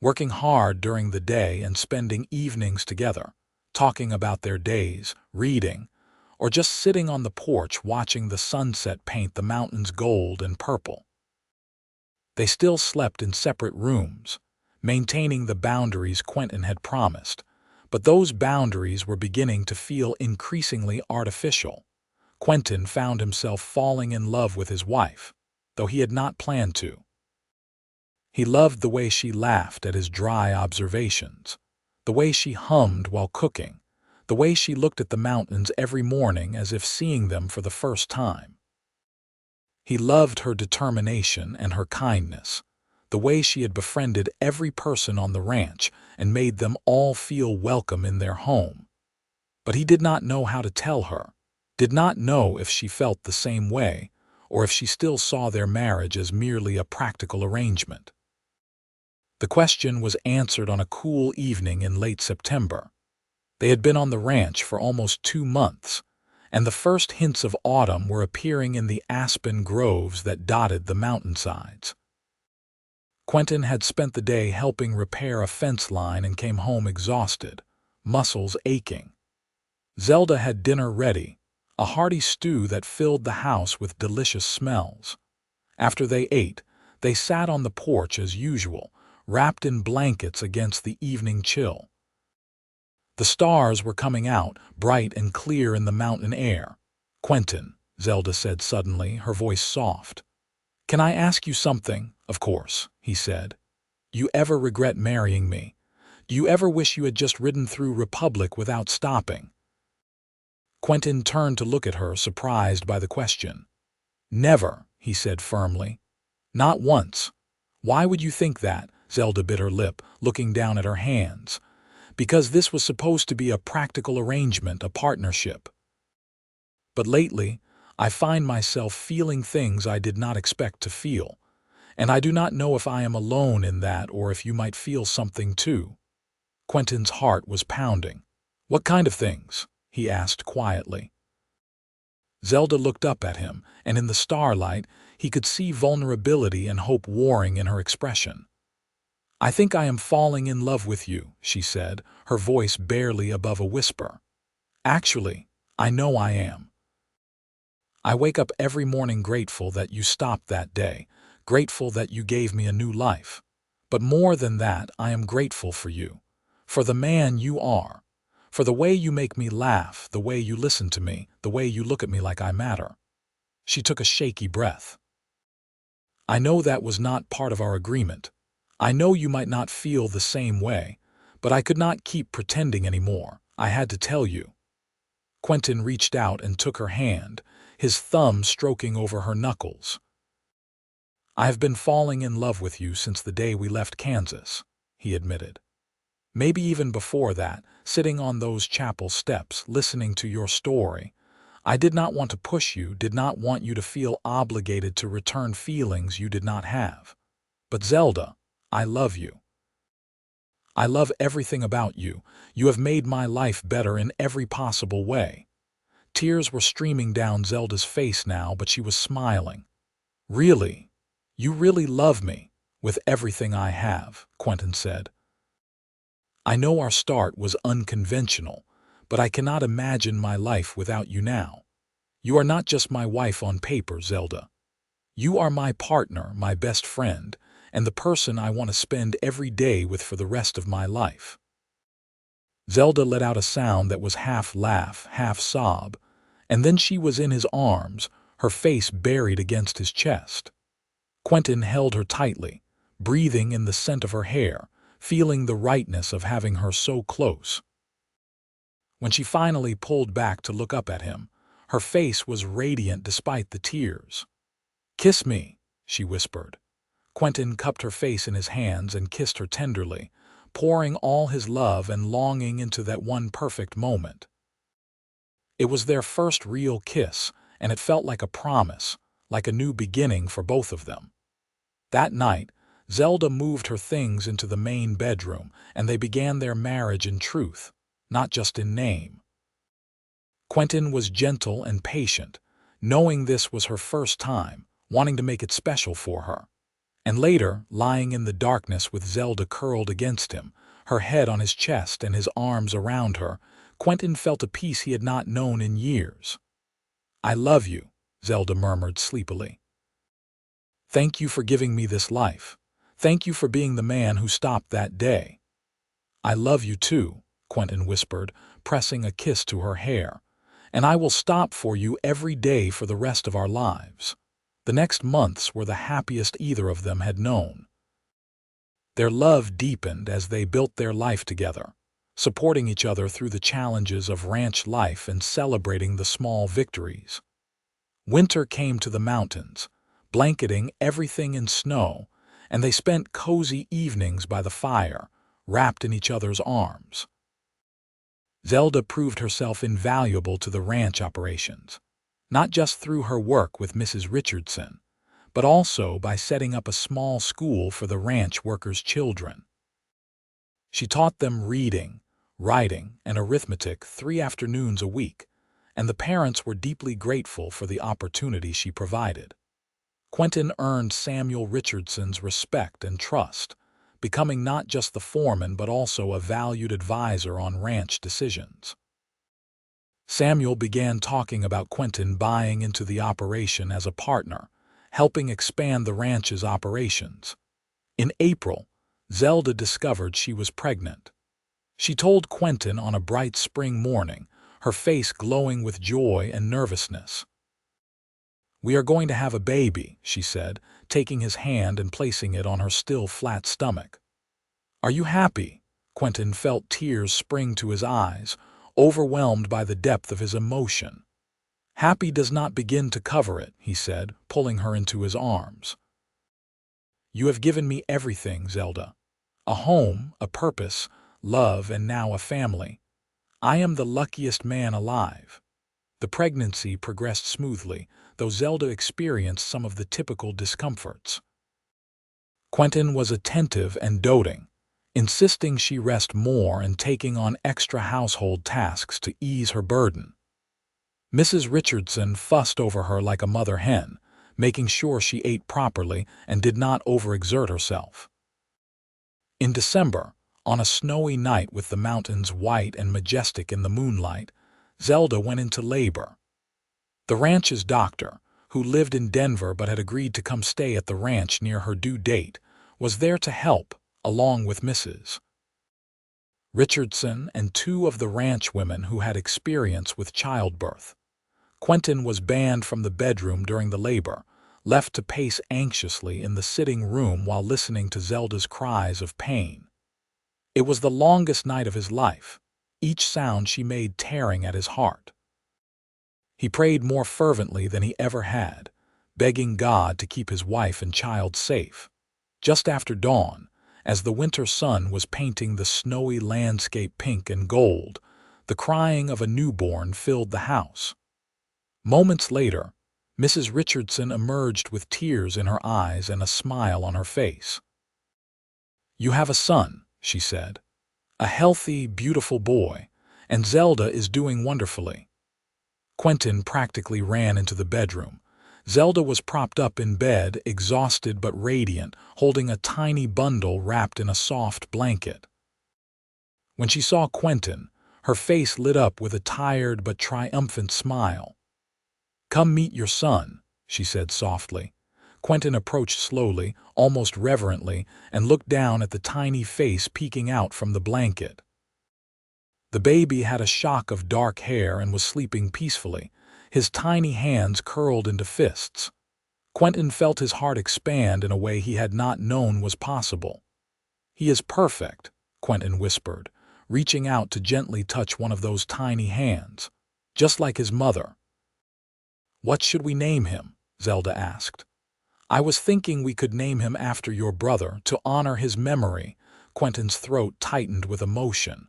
working hard during the day and spending evenings together, talking about their days, reading, or just sitting on the porch watching the sunset paint the mountains gold and purple. They still slept in separate rooms, maintaining the boundaries Quentin had promised, but those boundaries were beginning to feel increasingly artificial. Quentin found himself falling in love with his wife, though he had not planned to. He loved the way she laughed at his dry observations, the way she hummed while cooking, the way she looked at the mountains every morning as if seeing them for the first time. He loved her determination and her kindness, the way she had befriended every person on the ranch and made them all feel welcome in their home. But he did not know how to tell her, did not know if she felt the same way, or if she still saw their marriage as merely a practical arrangement. The question was answered on a cool evening in late September. They had been on the ranch for almost 2 months, and the first hints of autumn were appearing in the aspen groves that dotted the mountainsides. Quentin had spent the day helping repair a fence line and came home exhausted, muscles aching. Zelda had dinner ready, a hearty stew that filled the house with delicious smells. After they ate, they sat on the porch as usual, wrapped in blankets against the evening chill. The stars were coming out, bright and clear in the mountain air. "Quentin," Zelda said suddenly, her voice soft. "Can I ask you something?" "Of course," he said. "Do you ever regret marrying me? Do you ever wish you had just ridden through Republic without stopping?" Quentin turned to look at her, surprised by the question. "Never," he said firmly. "Not once." "Why would you think that?" Zelda bit her lip, looking down at her hands. "Because this was supposed to be a practical arrangement, a partnership. But lately, I find myself feeling things I did not expect to feel, and I do not know if I am alone in that or if you might feel something too." Quentin's heart was pounding. "What kind of things?" he asked quietly. Zelda looked up at him, and in the starlight, he could see vulnerability and hope warring in her expression. "I think I am falling in love with you," she said, her voice barely above a whisper. "Actually, I know I am. I wake up every morning grateful that you stopped that day, grateful that you gave me a new life. But more than that, I am grateful for you, for the man you are, for the way you make me laugh, the way you listen to me, the way you look at me like I matter." She took a shaky breath. "I know that was not part of our agreement. I know you might not feel the same way, but I could not keep pretending anymore. I had to tell you." Quentin reached out and took her hand, his thumb stroking over her knuckles. "I have been falling in love with you since the day we left Kansas," he admitted. "Maybe even before that, sitting on those chapel steps, listening to your story. I did not want to push you, did not want you to feel obligated to return feelings you did not have. But Zelda, I love you. I love everything about you. You have made my life better in every possible way." Tears were streaming down Zelda's face now, but she was smiling. "Really? You really love me, with everything I have," Quentin said. "I know our start was unconventional, but I cannot imagine my life without you now. You are not just my wife on paper, Zelda. You are my partner, my best friend, and the person I want to spend every day with for the rest of my life." Zelda let out a sound that was half laugh, half sob, and then she was in his arms, her face buried against his chest. Quentin held her tightly, breathing in the scent of her hair, feeling the rightness of having her so close. When she finally pulled back to look up at him, her face was radiant despite the tears. "Kiss me," she whispered. Quentin cupped her face in his hands and kissed her tenderly, pouring all his love and longing into that one perfect moment. It was their first real kiss, and it felt like a promise, like a new beginning for both of them. That night, Zelda moved her things into the main bedroom, and they began their marriage in truth, not just in name. Quentin was gentle and patient, knowing this was her first time, wanting to make it special for her. And later, lying in the darkness with Zelda curled against him, her head on his chest and his arms around her, Quentin felt a peace he had not known in years. "I love you," Zelda murmured sleepily. "Thank you for giving me this life. Thank you for being the man who stopped that day." "I love you too," Quentin whispered, pressing a kiss to her hair. "And I will stop for you every day for the rest of our lives." The next months were the happiest either of them had known. Their love deepened as they built their life together, supporting each other through the challenges of ranch life and celebrating the small victories. Winter came to the mountains, blanketing everything in snow, and they spent cozy evenings by the fire, wrapped in each other's arms. Zelda proved herself invaluable to the ranch operations, not just through her work with Mrs. Richardson, but also by setting up a small school for the ranch workers' children. She taught them reading, writing, and arithmetic 3 afternoons a week, and the parents were deeply grateful for the opportunity she provided. Quentin earned Samuel Richardson's respect and trust, becoming not just the foreman but also a valued advisor on ranch decisions. Samuel began talking about Quentin buying into the operation as a partner, helping expand the ranch's operations. In April, Zelda discovered she was pregnant. She told Quentin on a bright spring morning, her face glowing with joy and nervousness. "We are going to have a baby," she said, taking his hand and placing it on her still flat stomach. "Are you happy?" Quentin felt tears spring to his eyes, overwhelmed by the depth of his emotion. "Happy does not begin to cover it," he said, pulling her into his arms. "You have given me everything, Zelda. A home, a purpose, love, and now a family. I am the luckiest man alive." The pregnancy progressed smoothly, though Zelda experienced some of the typical discomforts. Quentin was attentive and doting. insisting she rest more and taking on extra household tasks to ease her burden. Mrs. Richardson fussed over her like a mother hen, making sure she ate properly and did not overexert herself. In December, on a snowy night with the mountains white and majestic in the moonlight, Zelda went into labor. The ranch's doctor, who lived in Denver but had agreed to come stay at the ranch near her due date, was there to help, along with Mrs. Richardson and two of the ranch women who had experience with childbirth. Quentin was banned from the bedroom during the labor, left to pace anxiously in the sitting room while listening to Zelda's cries of pain. It was the longest night of his life, each sound she made tearing at his heart. He prayed more fervently than he ever had, begging God to keep his wife and child safe. Just after dawn, as the winter sun was painting the snowy landscape pink and gold, the crying of a newborn filled the house. Moments later, Mrs. Richardson emerged with tears in her eyes and a smile on her face. "You have a son," she said. "A healthy, beautiful boy, and Zelda is doing wonderfully." Quentin practically ran into the bedroom. Zelda was propped up in bed, exhausted but radiant, holding a tiny bundle wrapped in a soft blanket. When she saw Quentin, her face lit up with a tired but triumphant smile. "Come meet your son," she said softly. Quentin approached slowly, almost reverently, and looked down at the tiny face peeking out from the blanket. The baby had a shock of dark hair and was sleeping peacefully, his tiny hands curled into fists. Quentin felt his heart expand in a way he had not known was possible. "He is perfect," Quentin whispered, reaching out to gently touch one of those tiny hands, "just like his mother." "What should we name him?" Zelda asked. "I was thinking we could name him after your brother to honor his memory." Quentin's throat tightened with emotion.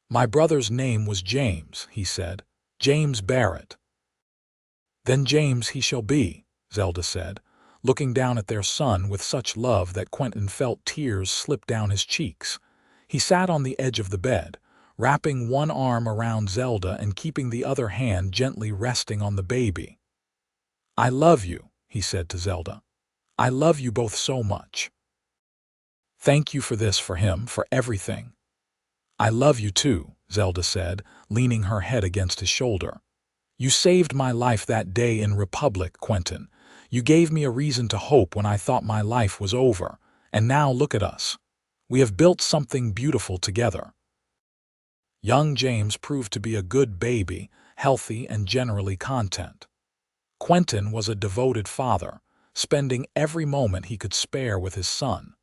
"My brother's name was James," he said. "James Barrett." "Then James he shall be," Zelda said, looking down at their son with such love that Quentin felt tears slip down his cheeks. He sat on the edge of the bed, wrapping one arm around Zelda and keeping the other hand gently resting on the baby. "I love you," he said to Zelda. "I love you both so much. Thank you for this, for him, for everything." "I love you too," Zelda said, leaning her head against his shoulder. "You saved my life that day in Republic, Quentin. You gave me a reason to hope when I thought my life was over. And now look at us. We have built something beautiful together." Young James proved to be a good baby, healthy and generally content. Quentin was a devoted father, spending every moment he could spare with his son.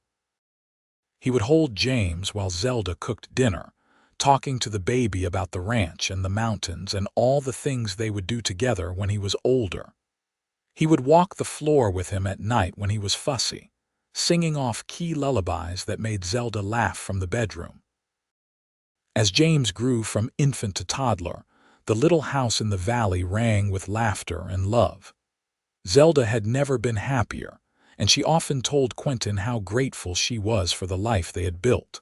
He would hold James while Zelda cooked dinner, talking to the baby about the ranch and the mountains and all the things they would do together when he was older. He would walk the floor with him at night when he was fussy, singing off key lullabies that made Zelda laugh from the bedroom. As James grew from infant to toddler, the little house in the valley rang with laughter and love. Zelda had never been happier, and she often told Quentin how grateful she was for the life they had built.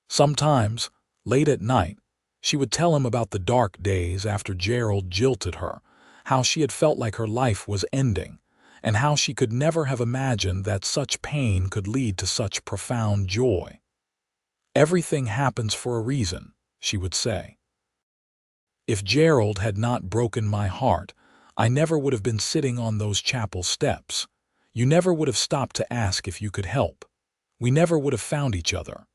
Sometimes, late at night, she would tell him about the dark days after Gerald jilted her, how she had felt like her life was ending, and how she could never have imagined that such pain could lead to such profound joy. "Everything happens for a reason," she would say. "If Gerald had not broken my heart, I never would have been sitting on those chapel steps. You never would have stopped to ask if you could help. We never would have found each other.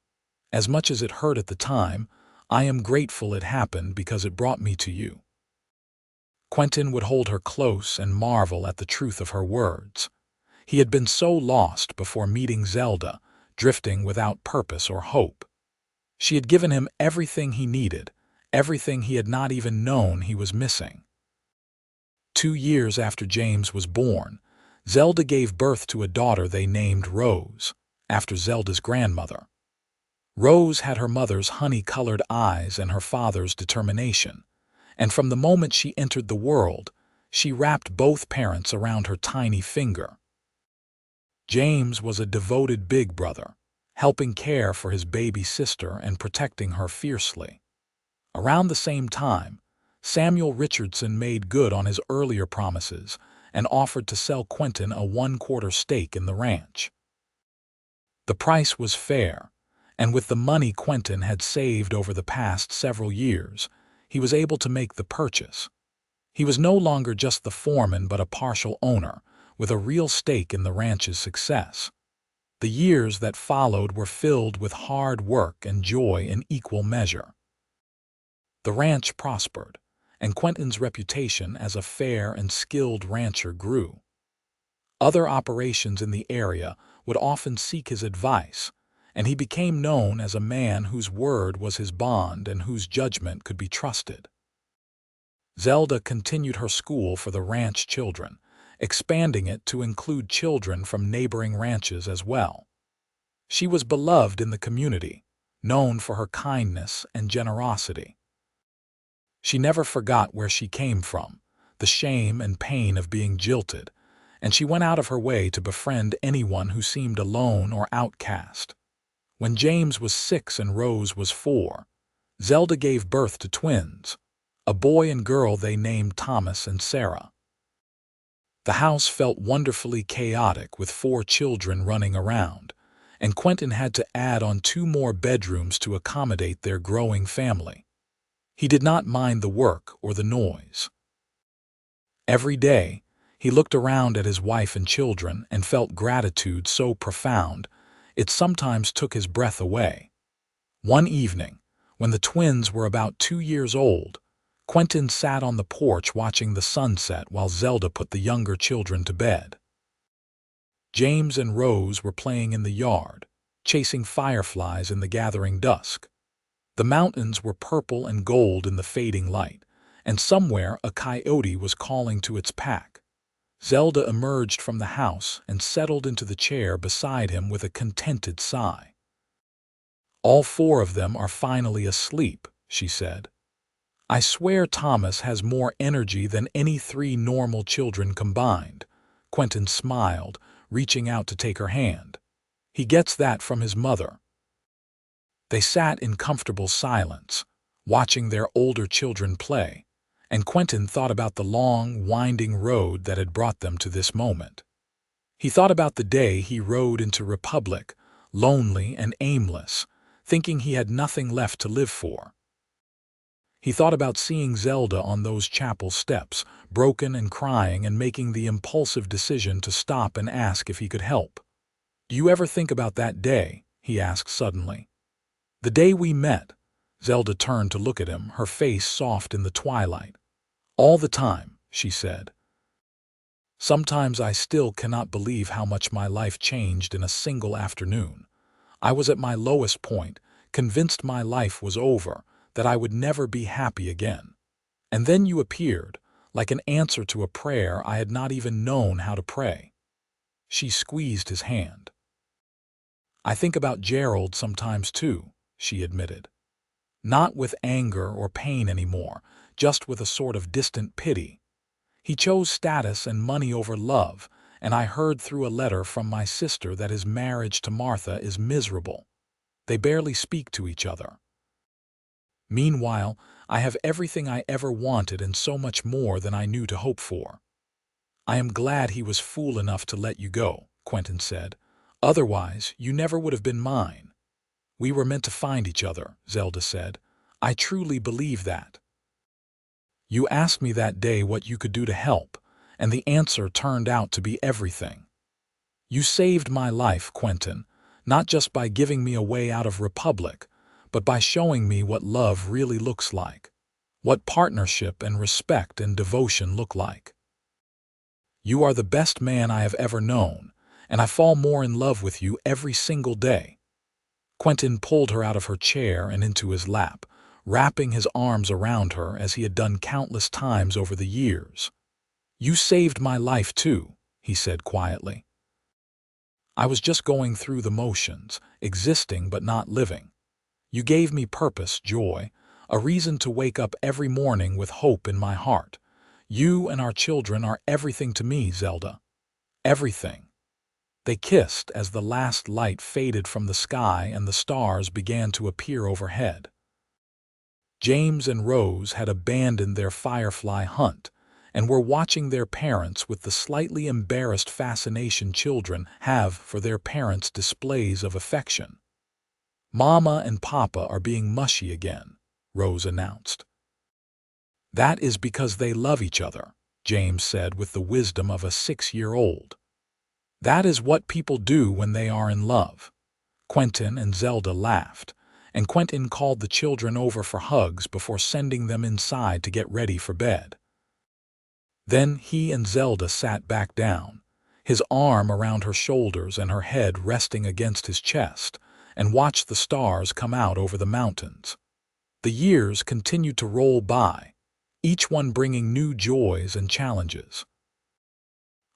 As much as it hurt at the time, I am grateful it happened because it brought me to you." Quentin would hold her close and marvel at the truth of her words. He had been so lost before meeting Zelda, drifting without purpose or hope. She had given him everything he needed, everything he had not even known he was missing. 2 years after James was born, Zelda gave birth to a daughter they named Rose, after Zelda's grandmother. Rose had her mother's honey-colored eyes and her father's determination, and from the moment she entered the world, she wrapped both parents around her tiny finger. James was a devoted big brother, helping care for his baby sister and protecting her fiercely. Around the same time, Samuel Richardson made good on his earlier promises and offered to sell Quentin a 1/4 stake in the ranch. The price was fair, and with the money Quentin had saved over the past several years, he was able to make the purchase. He was no longer just the foreman but a partial owner, with a real stake in the ranch's success. The years that followed were filled with hard work and joy in equal measure. The ranch prospered, and Quentin's reputation as a fair and skilled rancher grew. Other operations in the area would often seek his advice, and he became known as a man whose word was his bond and whose judgment could be trusted. Zelda continued her school for the ranch children, expanding it to include children from neighboring ranches as well. She was beloved in the community, known for her kindness and generosity. She never forgot where she came from, the shame and pain of being jilted, and she went out of her way to befriend anyone who seemed alone or outcast. When James was 6 and Rose was 4, Zelda gave birth to twins, a boy and girl they named Thomas and Sarah. The house felt wonderfully chaotic with 4 children running around, and Quentin had to add on 2 more bedrooms to accommodate their growing family. He did not mind the work or the noise. Every day, he looked around at his wife and children and felt gratitude so profound it sometimes took his breath away. One evening, when the twins were about 2 years old, Quentin sat on the porch watching the sunset while Zelda put the younger children to bed. James and Rose were playing in the yard, chasing fireflies in the gathering dusk. The mountains were purple and gold in the fading light, and somewhere a coyote was calling to its pack. Zelda emerged from the house and settled into the chair beside him with a contented sigh. "All 4 of them are finally asleep," she said. "I swear Thomas has more energy than any 3 normal children combined." Quentin smiled, reaching out to take her hand. "He gets that from his mother." They sat in comfortable silence, watching their older children play, and Quentin thought about the long, winding road that had brought them to this moment. He thought about the day he rode into Republic, lonely and aimless, thinking he had nothing left to live for. He thought about seeing Zelda on those chapel steps, broken and crying, and making the impulsive decision to stop and ask if he could help. "Do you ever think about that day?" he asked suddenly. "The day we met." Zelda turned to look at him, her face soft in the twilight. "All the time," she said. "Sometimes I still cannot believe how much my life changed in a single afternoon. I was at my lowest point, convinced my life was over, that I would never be happy again. And then you appeared, like an answer to a prayer I had not even known how to pray." She squeezed his hand. "I think about Gerald sometimes too," she admitted. "Not with anger or pain anymore, just with a sort of distant pity. He chose status and money over love, and I heard through a letter from my sister that his marriage to Martha is miserable. They barely speak to each other. Meanwhile, I have everything I ever wanted and so much more than I knew to hope for." "I am glad he was fool enough to let you go," Quentin said. "Otherwise, you never would have been mine." "We were meant to find each other," Zelda said. "I truly believe that. You asked me that day what you could do to help, and the answer turned out to be everything. You saved my life, Quentin, not just by giving me a way out of Republic, but by showing me what love really looks like, what partnership and respect and devotion look like. You are the best man I have ever known, and I fall more in love with you every single day." Quentin pulled her out of her chair and into his lap, wrapping his arms around her as he had done countless times over the years. "You saved my life too," he said quietly. "I was just going through the motions, existing but not living. You gave me purpose, joy, a reason to wake up every morning with hope in my heart. You and our children are everything to me, Zelda. Everything." They kissed as the last light faded from the sky and the stars began to appear overhead. James and Rose had abandoned their firefly hunt and were watching their parents with the slightly embarrassed fascination children have for their parents' displays of affection. "Mama and Papa are being mushy again," Rose announced. "That is because they love each other," James said with the wisdom of a 6-year-old. "That is what people do when they are in love." Quentin and Zelda laughed, and Quentin called the children over for hugs before sending them inside to get ready for bed. Then he and Zelda sat back down, his arm around her shoulders and her head resting against his chest, and watched the stars come out over the mountains. The years continued to roll by, each one bringing new joys and challenges.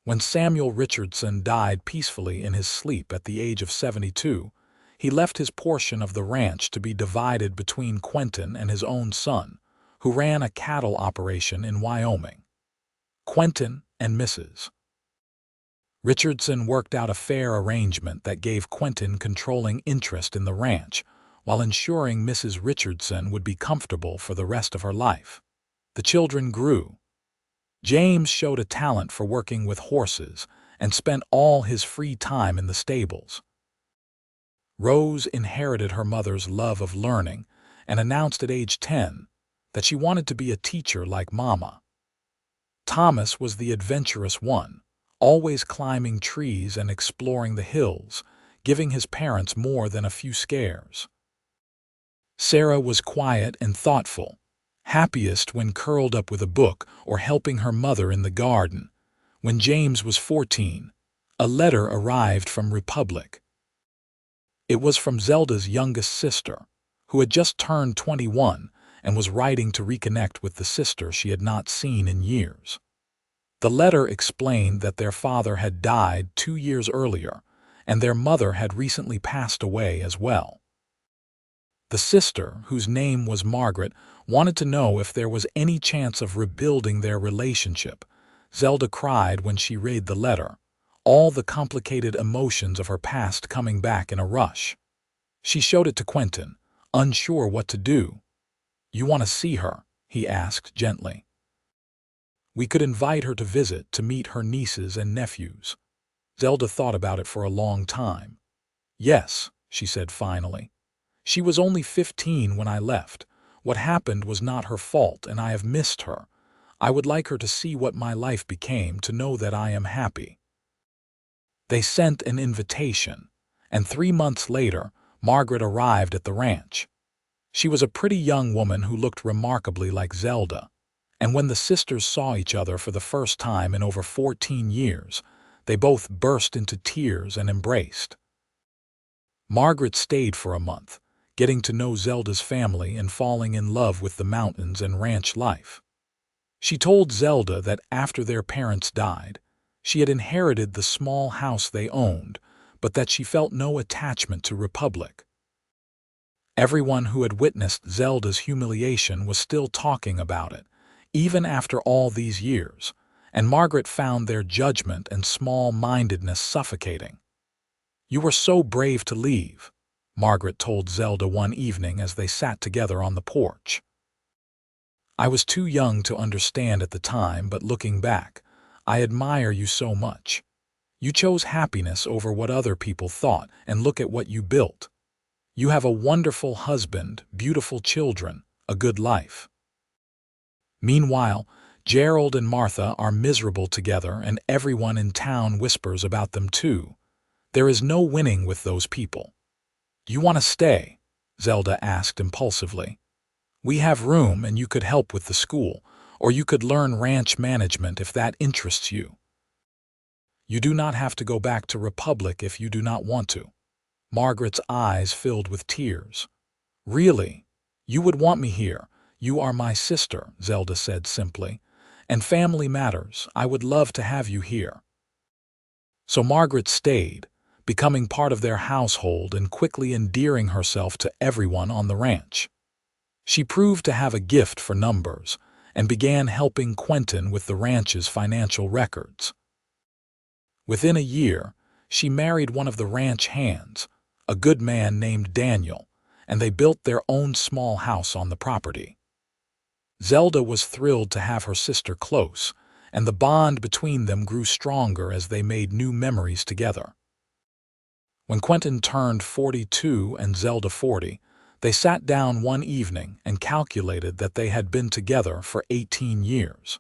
When Samuel Richardson died peacefully in his sleep at the age of 72, he left his portion of the ranch to be divided between Quentin and his own son, who ran a cattle operation in Wyoming. Quentin and Mrs. Richardson worked out a fair arrangement that gave Quentin controlling interest in the ranch, while ensuring Mrs. Richardson would be comfortable for the rest of her life. The children grew. James showed a talent for working with horses and spent all his free time in the stables. Rose inherited her mother's love of learning and announced at age 10 that she wanted to be a teacher like Mama. Thomas was the adventurous one, always climbing trees and exploring the hills, giving his parents more than a few scares. Sarah was quiet and thoughtful, happiest when curled up with a book or helping her mother in the garden. When James was 14, a letter arrived from Republic. It was from Zelda's youngest sister, who had just turned 21 and was writing to reconnect with the sister she had not seen in years. The letter explained that their father had died 2 years earlier, and their mother had recently passed away as well. The sister, whose name was Margaret, wanted to know if there was any chance of rebuilding their relationship. Zelda cried when she read the letter, all the complicated emotions of her past coming back in a rush. She showed it to Quentin, unsure what to do. "You want to see her?" he asked gently. "We could invite her to visit to meet her nieces and nephews." Zelda thought about it for a long time. "Yes," she said finally. "She was only 15 when I left. What happened was not her fault, and I have missed her. I would like her to see what my life became, to know that I am happy." They sent an invitation, and 3 months later, Margaret arrived at the ranch. She was a pretty young woman who looked remarkably like Zelda, and when the sisters saw each other for the first time in over 14 years, they both burst into tears and embraced. Margaret stayed for a month, getting to know Zelda's family and falling in love with the mountains and ranch life. She told Zelda that after their parents died, she had inherited the small house they owned, but that she felt no attachment to Republic. Everyone who had witnessed Zelda's humiliation was still talking about it, even after all these years, and Margaret found their judgment and small-mindedness suffocating. "You were so brave to leave," Margaret told Zelda one evening as they sat together on the porch. "I was too young to understand at the time, but looking back, I admire you so much. You chose happiness over what other people thought, and look at what you built. You have a wonderful husband, beautiful children, a good life." Meanwhile, Gerald and Martha are miserable together, and everyone in town whispers about them too. There is no winning with those people. "You want to stay?" Zelda asked impulsively. "We have room, and you could help with the school, or you could learn ranch management if that interests you. You do not have to go back to Republic if you do not want to." Margaret's eyes filled with tears. "Really? You would want me here. You are my sister," Zelda said simply. "And family matters. I would love to have you here." So Margaret stayed, becoming part of their household and quickly endearing herself to everyone on the ranch. She proved to have a gift for numbers and began helping Quentin with the ranch's financial records. Within a year, She married one of the ranch hands, a good man named Daniel, and they built their own small house on the property. Zelda was thrilled to have her sister close, and the bond between them grew stronger as they made new memories together. When Quentin turned 42 and Zelda 40, they sat down one evening and calculated that they had been together for 18 years.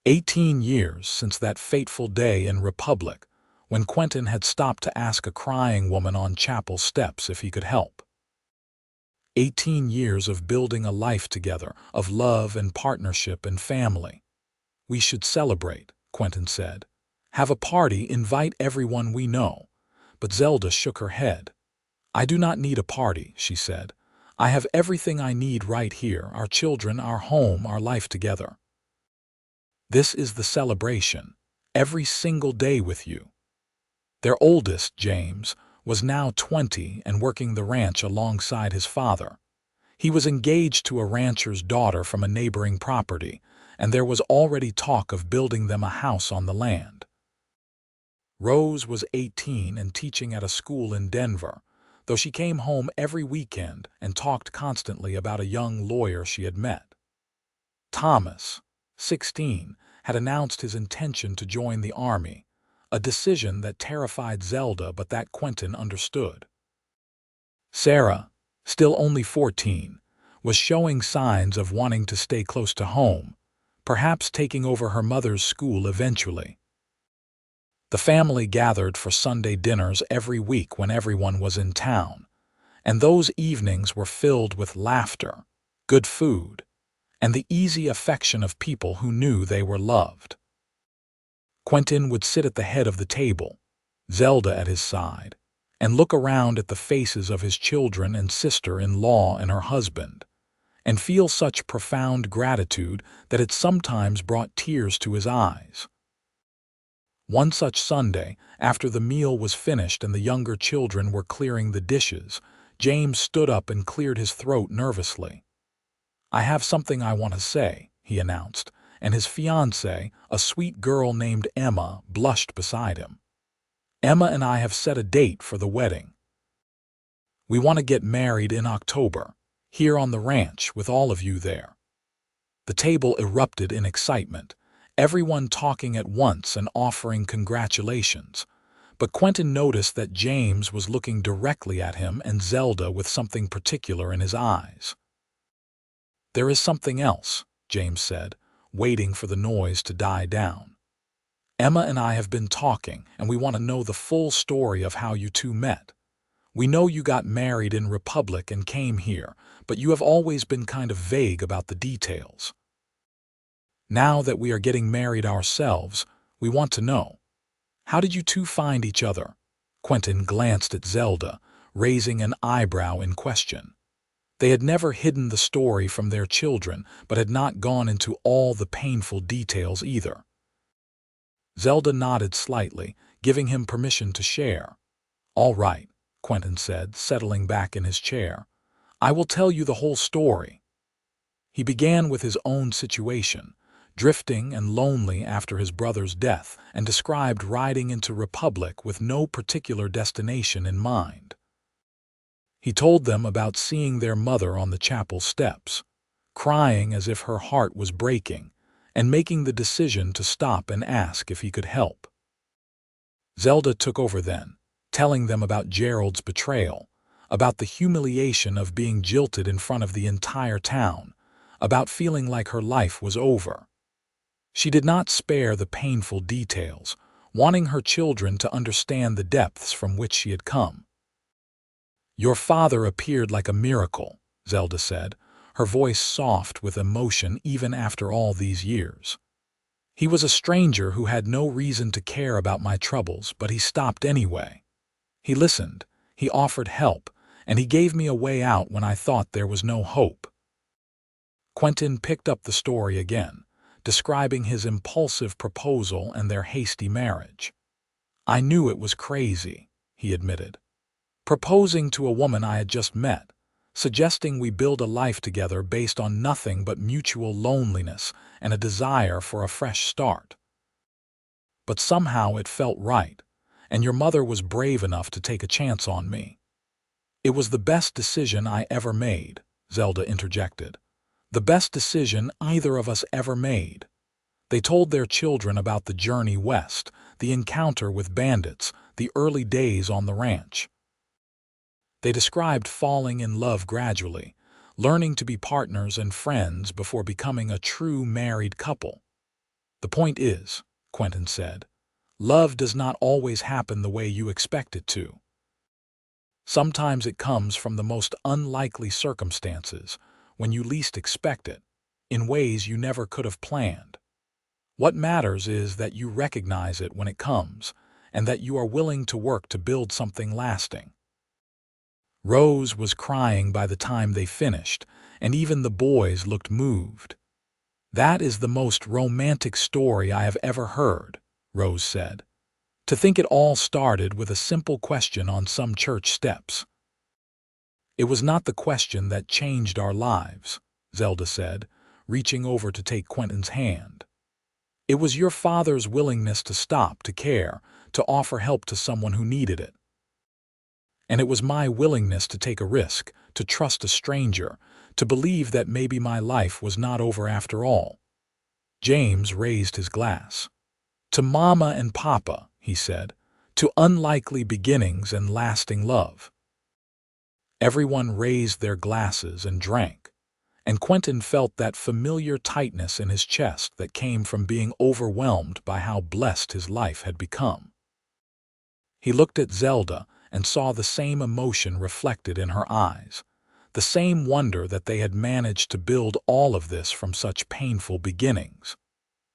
18 years since that fateful day in Republic, when Quentin had stopped to ask a crying woman on chapel steps if he could help. 18 years of building a life together, of love and partnership and family. "We should celebrate," Quentin said. "Have a party, invite everyone we know." But Zelda shook her head. "I do not need a party," she said. "I have everything I need right here, our children, our home, our life together. This is the celebration, every single day with you." Their oldest, James, was now 20 and working the ranch alongside his father. He was engaged to a rancher's daughter from a neighboring property, and there was already talk of building them a house on the land. Rose was 18 and teaching at a school in Denver, though she came home every weekend and talked constantly about a young lawyer she had met. Thomas, 16, had announced his intention to join the Army, a decision that terrified Zelda but that Quentin understood. Sarah, still only 14, was showing signs of wanting to stay close to home, perhaps taking over her mother's school eventually. The family gathered for Sunday dinners every week when everyone was in town, and those evenings were filled with laughter, good food, and the easy affection of people who knew they were loved. Quentin would sit at the head of the table, Zelda at his side, and look around at the faces of his children and sister-in-law and her husband, and feel such profound gratitude that it sometimes brought tears to his eyes. One such Sunday, after the meal was finished and the younger children were clearing the dishes, James stood up and cleared his throat nervously. "I have something I want to say," he announced, and his fiancée, a sweet girl named Emma, blushed beside him. "Emma and I have set a date for the wedding. We want to get married in October, here on the ranch with all of you there." The table erupted in excitement, everyone talking at once and offering congratulations. But Quentin noticed that James was looking directly at him and Zelda with something particular in his eyes. "There is something else," James said, waiting for the noise to die down. "Emma and I have been talking, and we want to know the full story of how you two met. We know you got married in Republic and came here, but you have always been kind of vague about the details. Now that we are getting married ourselves, we want to know. How did you two find each other?" Quentin glanced at Zelda, raising an eyebrow in question. They had never hidden the story from their children, but had not gone into all the painful details either. Zelda nodded slightly, giving him permission to share. "All right," Quentin said, settling back in his chair. "I will tell you the whole story." He began with his own situation, drifting and lonely after his brother's death, and described riding into Republic with no particular destination in mind. He told them about seeing their mother on the chapel steps, crying as if her heart was breaking, and making the decision to stop and ask if he could help. Zelda took over then, telling them about Gerald's betrayal, about the humiliation of being jilted in front of the entire town, about feeling like her life was over. She did not spare the painful details, wanting her children to understand the depths from which she had come. "Your father appeared like a miracle," Zelda said, her voice soft with emotion even after all these years. "He was a stranger who had no reason to care about my troubles, but he stopped anyway. He listened, he offered help, and he gave me a way out when I thought there was no hope." Quentin picked up the story again, describing his impulsive proposal and their hasty marriage. "I knew it was crazy," he admitted. "Proposing to a woman I had just met, suggesting we build a life together based on nothing but mutual loneliness and a desire for a fresh start. But somehow it felt right, and your mother was brave enough to take a chance on me." "It was the best decision I ever made," Zelda interjected. "The best decision either of us ever made." They told their children about the journey west, the encounter with bandits, the early days on the ranch. They described falling in love gradually, learning to be partners and friends before becoming a true married couple. "The point is," Quentin said, "love does not always happen the way you expect it to. Sometimes it comes from the most unlikely circumstances, when you least expect it, in ways you never could have planned. What matters is that you recognize it when it comes, and that you are willing to work to build something lasting." Rose was crying by the time they finished, and even the boys looked moved. "That is the most romantic story I have ever heard," Rose said. "To think it all started with a simple question on some church steps." "It was not the question that changed our lives," Zelda said, reaching over to take Quentin's hand. "It was your father's willingness to stop, to care, to offer help to someone who needed it. And it was my willingness to take a risk, to trust a stranger, to believe that maybe my life was not over after all." James raised his glass. "To Mama and Papa," he said, "to unlikely beginnings and lasting love." Everyone raised their glasses and drank, and Quentin felt that familiar tightness in his chest that came from being overwhelmed by how blessed his life had become. He looked at Zelda and saw the same emotion reflected in her eyes, the same wonder that they had managed to build all of this from such painful beginnings.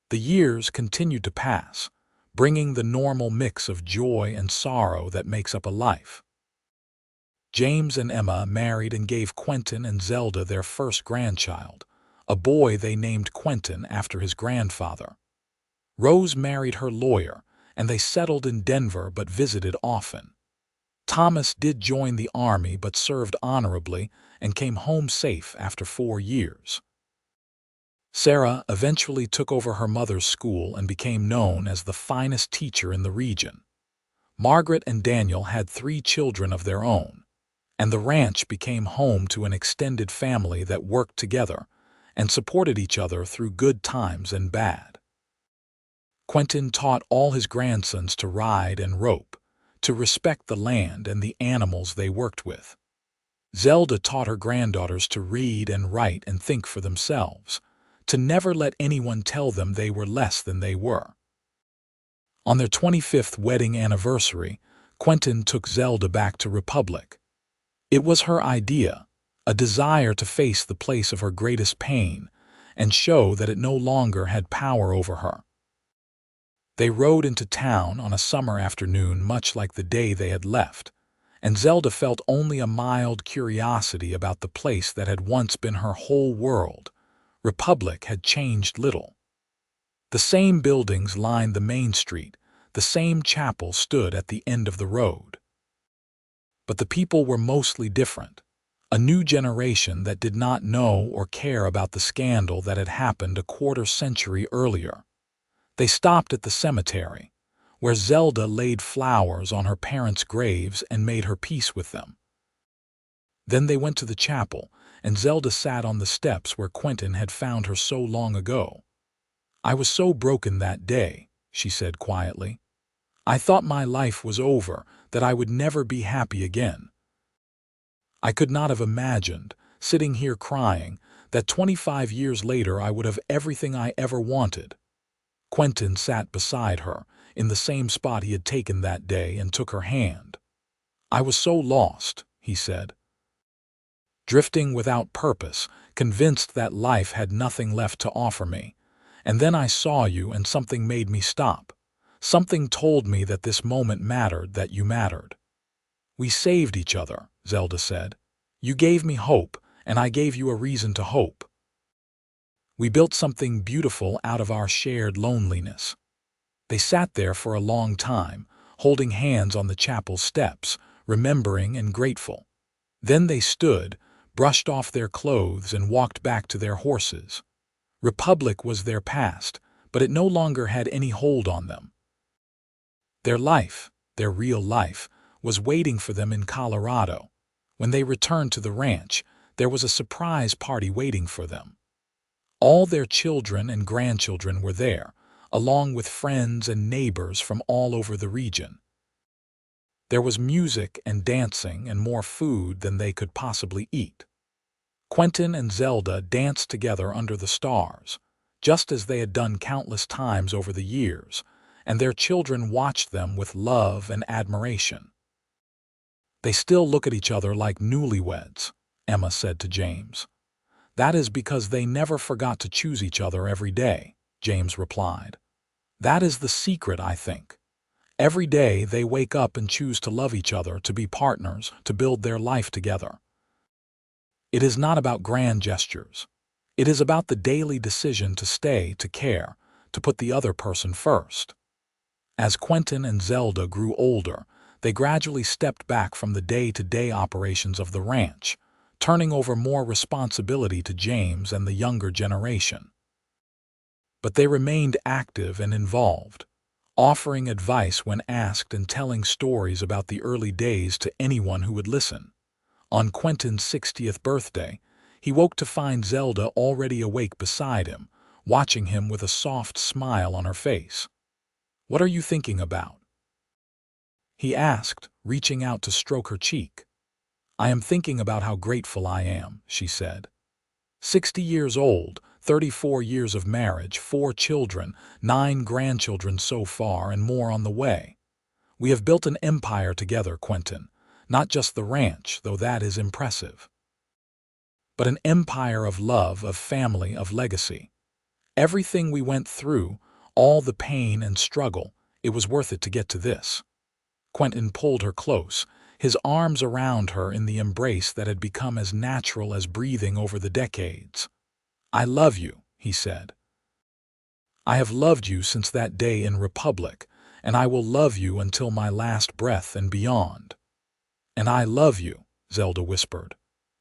The years continued to pass, bringing the normal mix of joy and sorrow that makes up a life. James and Emma married and gave Quentin and Zelda their first grandchild, a boy they named Quentin after his grandfather. Rose married her lawyer, and they settled in Denver but visited often. Thomas did join the army but served honorably and came home safe after 4 years. Sarah eventually took over her mother's school and became known as the finest teacher in the region. Margaret and Daniel had 3 children of their own, and the ranch became home to an extended family that worked together and supported each other through good times and bad. Quentin taught all his grandsons to ride and rope, to respect the land and the animals they worked with. Zelda taught her granddaughters to read and write and think for themselves, to never let anyone tell them they were less than they were. On their 25th wedding anniversary, Quentin took Zelda back to Republic. It was her idea, a desire to face the place of her greatest pain and show that it no longer had power over her. They rode into town on a summer afternoon much like the day they had left, and Zelda felt only a mild curiosity about the place that had once been her whole world. Republic had changed little. The same buildings lined the main street, the same chapel stood at the end of the road. But the people were mostly different, a new generation that did not know or care about the scandal that had happened a quarter-century earlier. They stopped at the cemetery, where Zelda laid flowers on her parents' graves and made her peace with them. Then they went to the chapel, and Zelda sat on the steps where Quentin had found her so long ago. "I was so broken that day," she said quietly. "I thought my life was over, that I would never be happy again. I could not have imagined, sitting here crying, that 25 years later I would have everything I ever wanted." Quentin sat beside her, in the same spot he had taken that day, and took her hand. "I was so lost," he said. "Drifting without purpose, convinced that life had nothing left to offer me. And then I saw you and something made me stop. Something told me that this moment mattered, that you mattered." "We saved each other," Zelda said. "You gave me hope, and I gave you a reason to hope. We built something beautiful out of our shared loneliness." They sat there for a long time, holding hands on the chapel steps, remembering and grateful. Then they stood, brushed off their clothes, and walked back to their horses. Republic was their past, but it no longer had any hold on them. Their life, their real life, was waiting for them in Colorado. When they returned to the ranch, there was a surprise party waiting for them. All their children and grandchildren were there, along with friends and neighbors from all over the region. There was music and dancing and more food than they could possibly eat. Quentin and Zelda danced together under the stars, just as they had done countless times over the years, and their children watched them with love and admiration. "They still look at each other like newlyweds," Emma said to James. "That is because they never forgot to choose each other every day," James replied. "That is the secret, I think. Every day they wake up and choose to love each other, to be partners, to build their life together. It is not about grand gestures. It is about the daily decision to stay, to care, to put the other person first." As Quentin and Zelda grew older, they gradually stepped back from the day-to-day operations of the ranch, turning over more responsibility to James and the younger generation. But they remained active and involved, offering advice when asked and telling stories about the early days to anyone who would listen. On Quentin's 60th birthday, he woke to find Zelda already awake beside him, watching him with a soft smile on her face. "What are you thinking about?" he asked, reaching out to stroke her cheek. "I am thinking about how grateful I am," she said. 60 years old, 34 years of marriage, 4 children, 9 grandchildren so far, and more on the way. We have built an empire together, Quentin. Not just the ranch, though that is impressive. But an empire of love, of family, of legacy. Everything we went through, all the pain and struggle, it was worth it to get to this. Quentin pulled her close, his arms around her in the embrace that had become as natural as breathing over the decades. "I love you," he said. "I have loved you since that day in Republic, and I will love you until my last breath and beyond." "And I love you," Zelda whispered.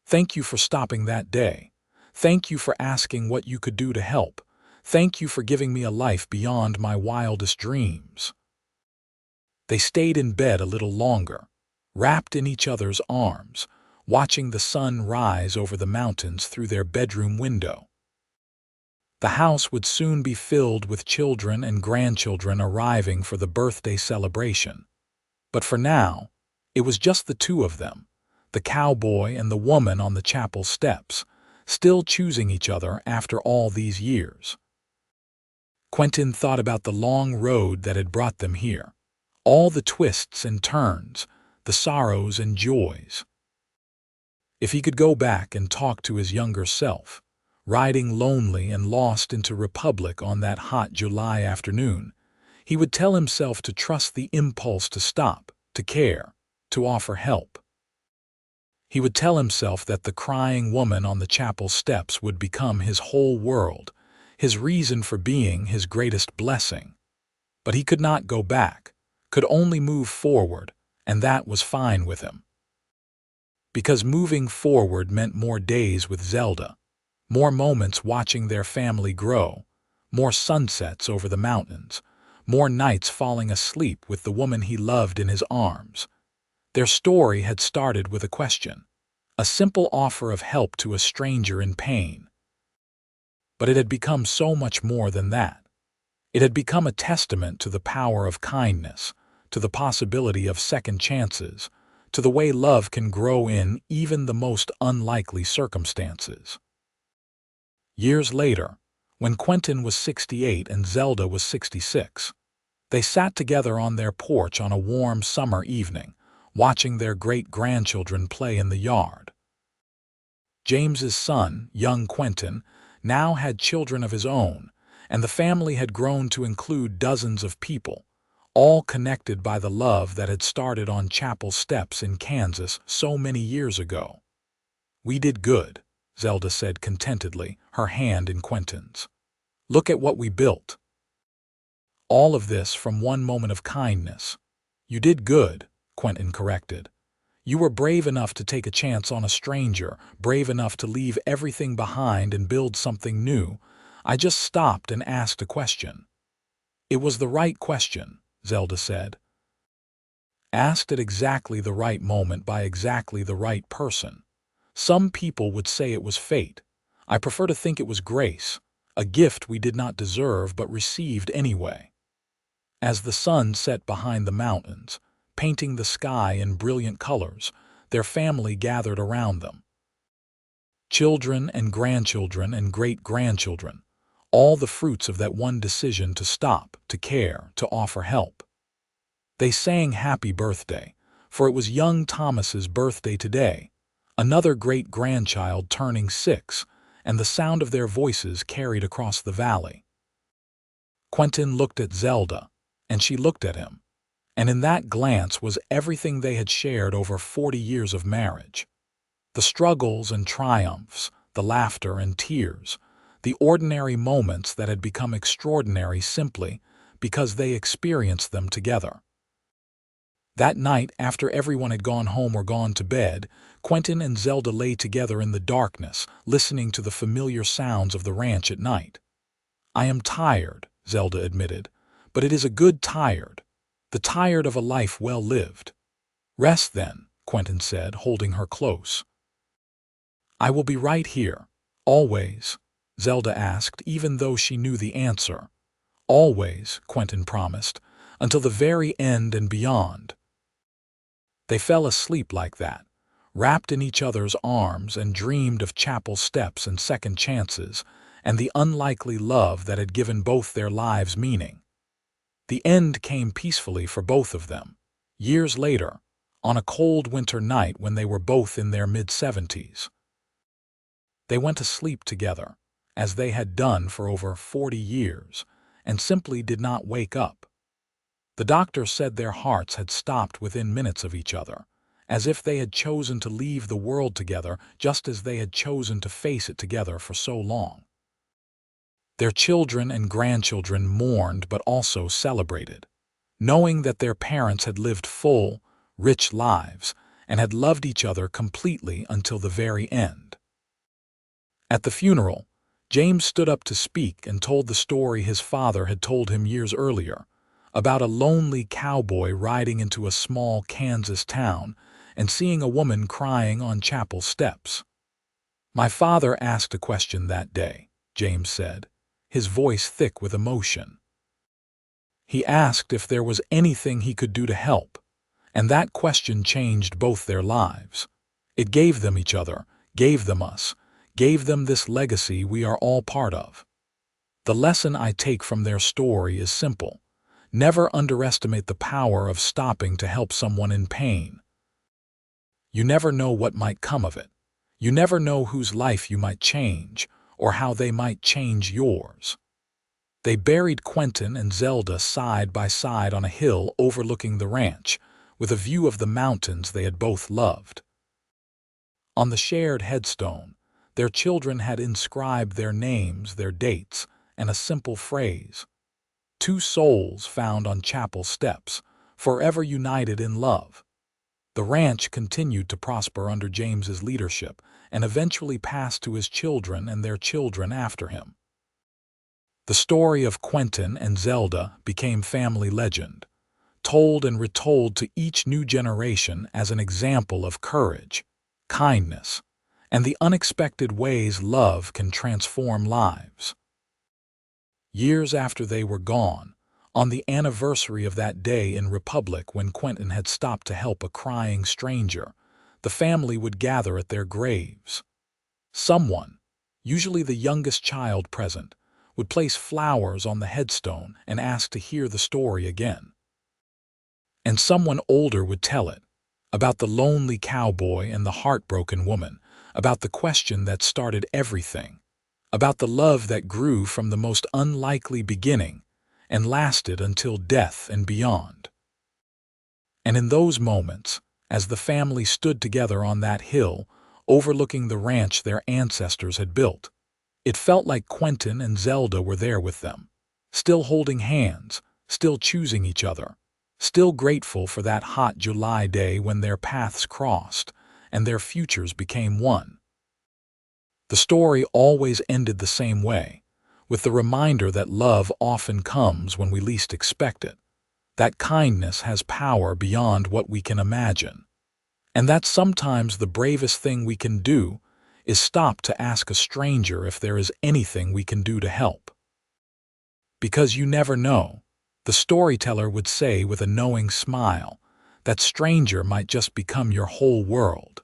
"Thank you for stopping that day. Thank you for asking what you could do to help. Thank you for giving me a life beyond my wildest dreams." They stayed in bed a little longer, wrapped in each other's arms, watching the sun rise over the mountains through their bedroom window. The house would soon be filled with children and grandchildren arriving for the birthday celebration. But for now, it was just the two of them, the cowboy and the woman on the chapel steps, still choosing each other after all these years. Quentin thought about the long road that had brought them here, all the twists and turns, the sorrows and joys. If he could go back and talk to his younger self, riding lonely and lost into Republic on that hot July afternoon, he would tell himself to trust the impulse to stop, to care, to offer help. He would tell himself that the crying woman on the chapel steps would become his whole world, his reason for being, his greatest blessing. But he could not go back, could only move forward, and that was fine with him. Because moving forward meant more days with Zelda, more moments watching their family grow, more sunsets over the mountains, more nights falling asleep with the woman he loved in his arms. Their story had started with a question, a simple offer of help to a stranger in pain. But it had become so much more than that. It had become a testament to the power of kindness, to the possibility of second chances, to the way love can grow in even the most unlikely circumstances. Years later, when Quentin was 68 and Zelda was 66, they sat together on their porch on a warm summer evening, watching their great-grandchildren play in the yard. James's son, young Quentin, now had children of his own, and the family had grown to include dozens of people, all connected by the love that had started on chapel steps in Kansas so many years ago. "We did good," Zelda said contentedly, her hand in Quentin's. "Look at what we built." All of this from one moment of kindness. "You did good," Quentin corrected. "You were brave enough to take a chance on a stranger, brave enough to leave everything behind and build something new. I just stopped and asked a question." "It was the right question," Zelda said. asked at exactly the right moment by exactly the right person. Some people would say it was fate. I prefer to think it was grace, a gift we did not deserve but received anyway. As the sun set behind the mountains, painting the sky in brilliant colors, their family gathered around them. Children and grandchildren and great-grandchildren, all the fruits of that one decision to stop, to care, to offer help. They sang happy birthday, for it was young Thomas's birthday today, another great-grandchild turning 6, and the sound of their voices carried across the valley. Quentin looked at Zelda, and she looked at him, and in that glance was everything they had shared over 40 years of marriage. The struggles and triumphs, the laughter and tears, the ordinary moments that had become extraordinary simply because they experienced them together. That night, after everyone had gone home or gone to bed, Quentin and Zelda lay together in the darkness, listening to the familiar sounds of the ranch at night. "I am tired," Zelda admitted, "but it is a good tired, the tired of a life well lived." "Rest then," Quentin said, holding her close. "I will be right here, always," Zelda asked, even though she knew the answer. "Always," Quentin promised, "until the very end and beyond." They fell asleep like that, wrapped in each other's arms, and dreamed of chapel steps and second chances, and the unlikely love that had given both their lives meaning. The end came peacefully for both of them, years later, on a cold winter night when they were both in their mid-70s. They went to sleep together, as they had done for over 40 years, and simply did not wake up. The doctor said their hearts had stopped within minutes of each other, as if they had chosen to leave the world together just as they had chosen to face it together for so long. Their children and grandchildren mourned but also celebrated, knowing that their parents had lived full, rich lives and had loved each other completely until the very end. At the funeral, James stood up to speak and told the story his father had told him years earlier, about a lonely cowboy riding into a small Kansas town and seeing a woman crying on chapel steps. "My father asked a question that day," James said, his voice thick with emotion. "He asked if there was anything he could do to help, and that question changed both their lives. It gave them each other, gave them us, gave them this legacy we are all part of. The lesson I take from their story is simple. Never underestimate the power of stopping to help someone in pain. You never know what might come of it. You never know whose life you might change, or how they might change yours." They buried Quentin and Zelda side by side on a hill overlooking the ranch, with a view of the mountains they had both loved. On the shared headstone, their children had inscribed their names, their dates, and a simple phrase: "Two souls found on chapel steps, forever united in love." The ranch continued to prosper under James's leadership and eventually passed to his children and their children after him. The story of Quentin and Zelda became family legend, told and retold to each new generation as an example of courage, kindness, and the unexpected ways love can transform lives. Years after they were gone, on the anniversary of that day in Republic when Quentin had stopped to help a crying stranger, the family would gather at their graves. Someone, usually the youngest child present, would place flowers on the headstone and ask to hear the story again. And someone older would tell it, about the lonely cowboy and the heartbroken woman, about the question that started everything, about the love that grew from the most unlikely beginning and lasted until death and beyond. And in those moments, as the family stood together on that hill, overlooking the ranch their ancestors had built, it felt like Quentin and Zelda were there with them, still holding hands, still choosing each other, still grateful for that hot July day when their paths crossed and their futures became one. The story always ended the same way, with the reminder that love often comes when we least expect it. that kindness has power beyond what we can imagine, and that sometimes the bravest thing we can do is stop to ask a stranger if there is anything we can do to help. Because you never know, the storyteller would say with a knowing smile, that stranger might just become your whole world.